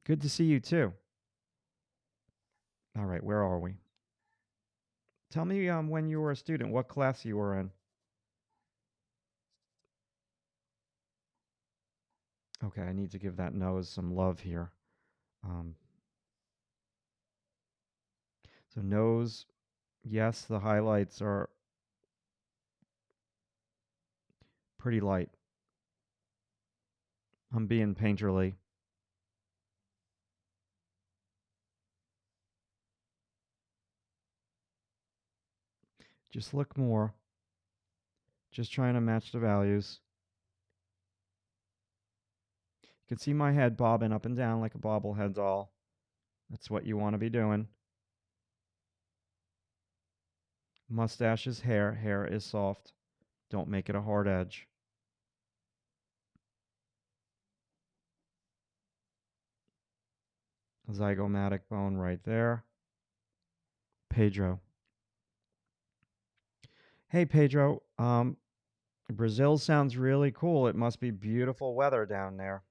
Good to see you too. All right, where are we? Tell me when you were a student, what class you were in. Okay, I need to give that nose some love here. Um, so nose, yes, the highlights are pretty light. I'm being painterly. Just look more. Just trying to match the values. You can see my head bobbing up and down like a bobblehead doll. That's what you want to be doing. Mustache is hair. Hair is soft. Don't make it a hard edge. Zygomatic bone right there. Pedro. Hey, Pedro. Brazil sounds really cool. It must be beautiful weather down there.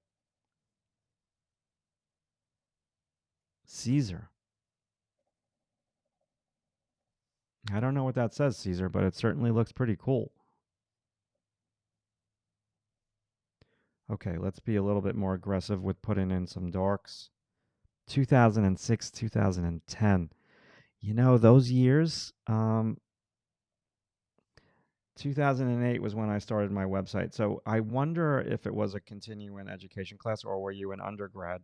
Caesar. I don't know what that says, Caesar, but it certainly looks pretty cool. Okay, let's be a little bit more aggressive with putting in some darks. 2006, 2010. You know, those years, 2008 was when I started my website. So I wonder if it was a continuing education class or were you an undergrad?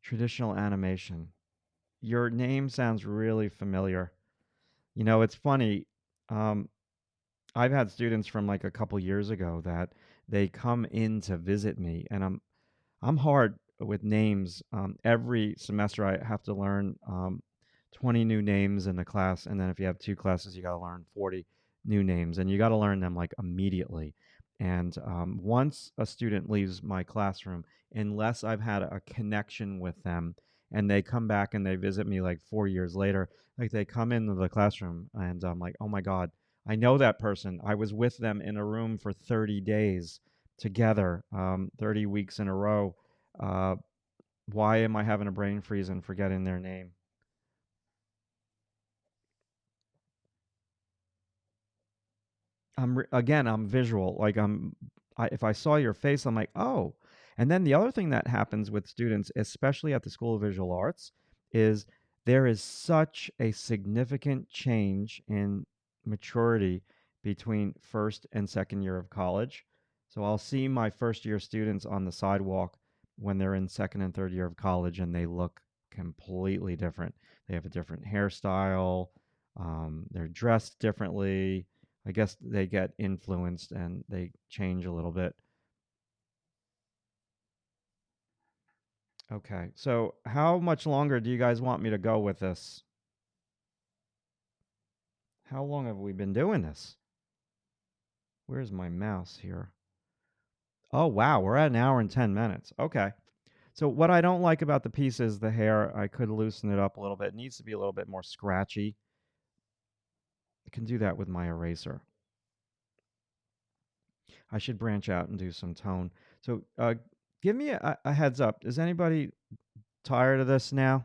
Traditional animation. Your name sounds really familiar. You know, it's funny. Um, I've had students from like a couple years ago that they come in to visit me, and I'm hard with names. Every semester, I have to learn 20 new names in the class, and then if you have two classes, you got to learn 40 new names, and you got to learn them like immediately. And once a student leaves my classroom, unless I've had a connection with them, and they come back and they visit me like 4 years later, like they come into the classroom, and I'm like, oh my God, I know that person. I was with them in a room for 30 days together, 30 weeks in a row. uh, why am I having a brain freeze and forgetting their name? Again, I'm visual. Like if I saw your face, I'm like, oh. And then the other thing that happens with students, especially at the School of Visual Arts, is there is such a significant change in maturity between first and second year of college. So I'll see my first year students on the sidewalk when they're in second and third year of college, and they look completely different. They have a different hairstyle. They're dressed differently. I guess they get influenced and they change a little bit. Okay. So, how much longer do you guys want me to go with this? How long have we been doing this? Where's my mouse here? Oh, wow. We're at an hour and 10 minutes. Okay. So, what I don't like about the piece is the hair. I could loosen it up a little bit. It needs to be a little bit more scratchy. I can do that with my eraser. I should branch out and do some tone. So, give me a heads up. Is anybody tired of this now?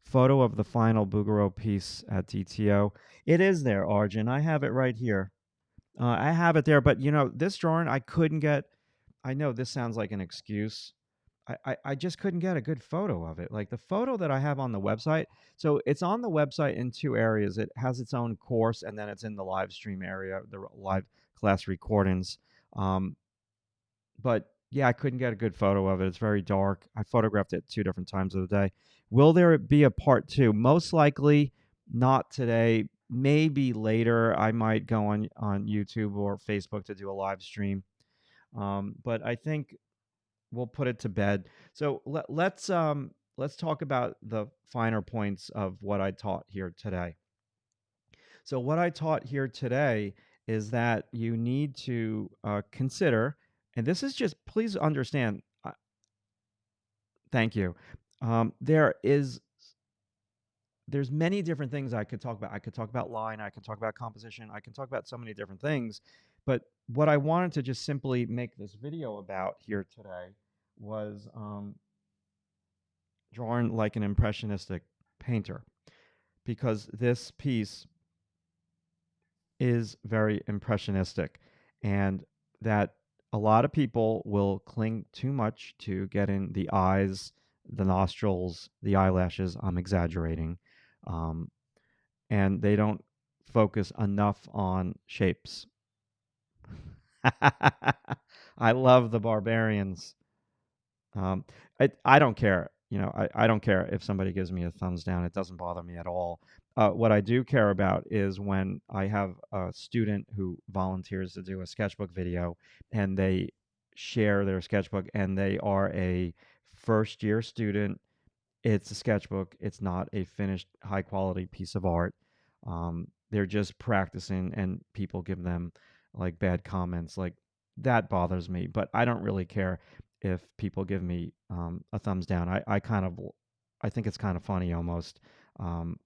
Photo of the final Bouguereau piece at DTO. It is there, Arjun. I have it right here. I have it there, but this drawing I couldn't get. I know this sounds like an excuse. I just couldn't get a good photo of it. Like the photo that I have on the website. So it's on the website in two areas. It has its own course, and then it's in the live stream area, the live class recordings. Um, but yeah, I couldn't get a good photo of it. It's very dark. I photographed it two different times of the day. Will there be a part two? Most likely not today. Maybe later. I might go on YouTube or Facebook to do a live stream. But I think we'll put it to bed. So let's talk about the finer points of what I taught here today. So what I taught here today is that you need to consider, and this is just please understand. Thank you. There's many different things I could talk about. I could talk about line. I can talk about composition. I can talk about so many different things. But what I wanted to just simply make this video about here today was drawn like an impressionistic painter, because this piece is very impressionistic, and that a lot of people will cling too much to getting the eyes, the nostrils, the eyelashes. I'm exaggerating. Um, and they don't focus enough on shapes. I love the barbarians. Um, I don't care. I don't care if somebody gives me a thumbs down. It doesn't bother me at all. What I do care about is when I have a student who volunteers to do a sketchbook video and they share their sketchbook and they are a first year student. It's a sketchbook. It's not a finished high quality piece of art. They're just practicing and people give them like bad comments. Like that bothers me, but I don't really care if people give me a thumbs down. I think it's kind of funny almost. Um,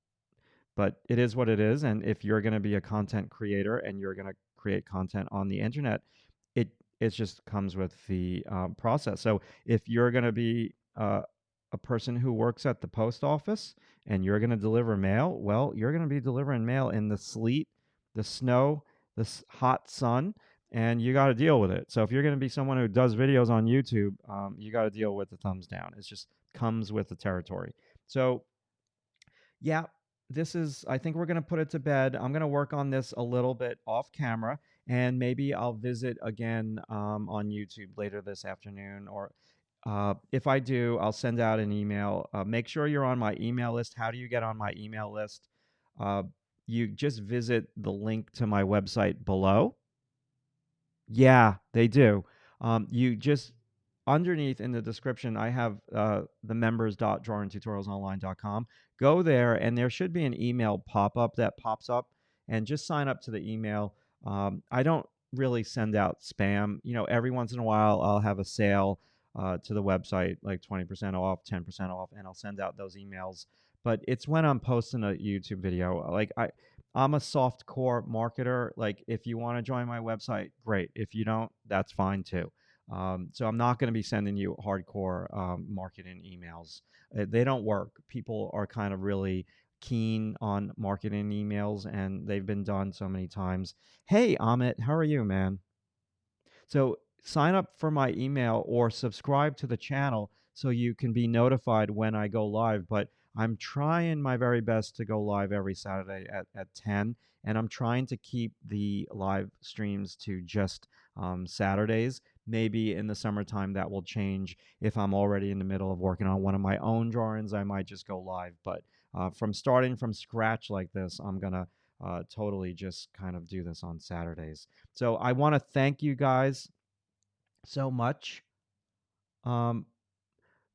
but it is what it is. And if you're going to be a content creator and you're going to create content on the internet, it it just comes with the process. So if you're going to be a person who works at the post office and you're going to deliver mail, well, you're going to be delivering mail in the sleet, the snow, the hot sun, and you got to deal with it. So if you're going to be someone who does videos on YouTube, you got to deal with the thumbs down. It just comes with the territory. So yeah, I think we're going to put it to bed. I'm going to work on this a little bit off camera, and maybe I'll visit again on YouTube later this afternoon. Or if I do, I'll send out an email. Make sure you're on my email list. How do you get on my email list? Uh, you just visit the link to my website below. Yeah, they do. You just underneath in the description, I have the members.drawingtutorialsonline.com. Go there, and there should be an email pop up that pops up, and just sign up to the email. I don't really send out spam. Every once in a while, I'll have a sale to the website, like 20% off, 10% off, and I'll send out those emails. But it's when I'm posting a YouTube video. I'm a soft core marketer. Like, if you want to join my website, great. If you don't, that's fine too. So I'm not going to be sending you hardcore marketing emails. They don't work. People are kind of really keen on marketing emails, and they've been done so many times. Hey, Amit, how are you, man? So sign up for my email or subscribe to the channel so you can be notified when I go live. But I'm trying my very best to go live every Saturday at 10. And I'm trying to keep the live streams to just Saturdays. Maybe in the summertime that will change. If I'm already in the middle of working on one of my own drawings, I might just go live. But from starting from scratch like this, I'm going to totally just kind of do this on Saturdays. So I want to thank you guys so much um,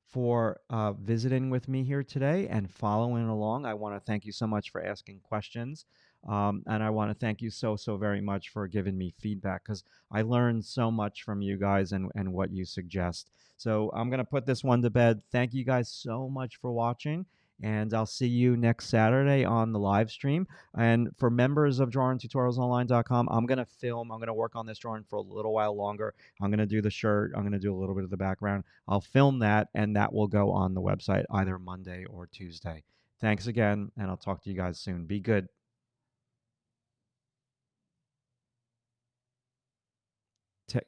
for visiting with me here today and following along. I want to thank you so much for asking questions. And I want to thank you so very much for giving me feedback, because I learned so much from you guys and what you suggest. So I'm going to put this one to bed. Thank you guys so much for watching. And I'll see you next Saturday on the live stream. And for members of drawingtutorialsonline.com, I'm going to film. I'm going to work on this drawing for a little while longer. I'm going to do the shirt. I'm going to do a little bit of the background. I'll film that, and that will go on the website either Monday or Tuesday. Thanks again, and I'll talk to you guys soon. Be good.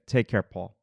Take care, Paul.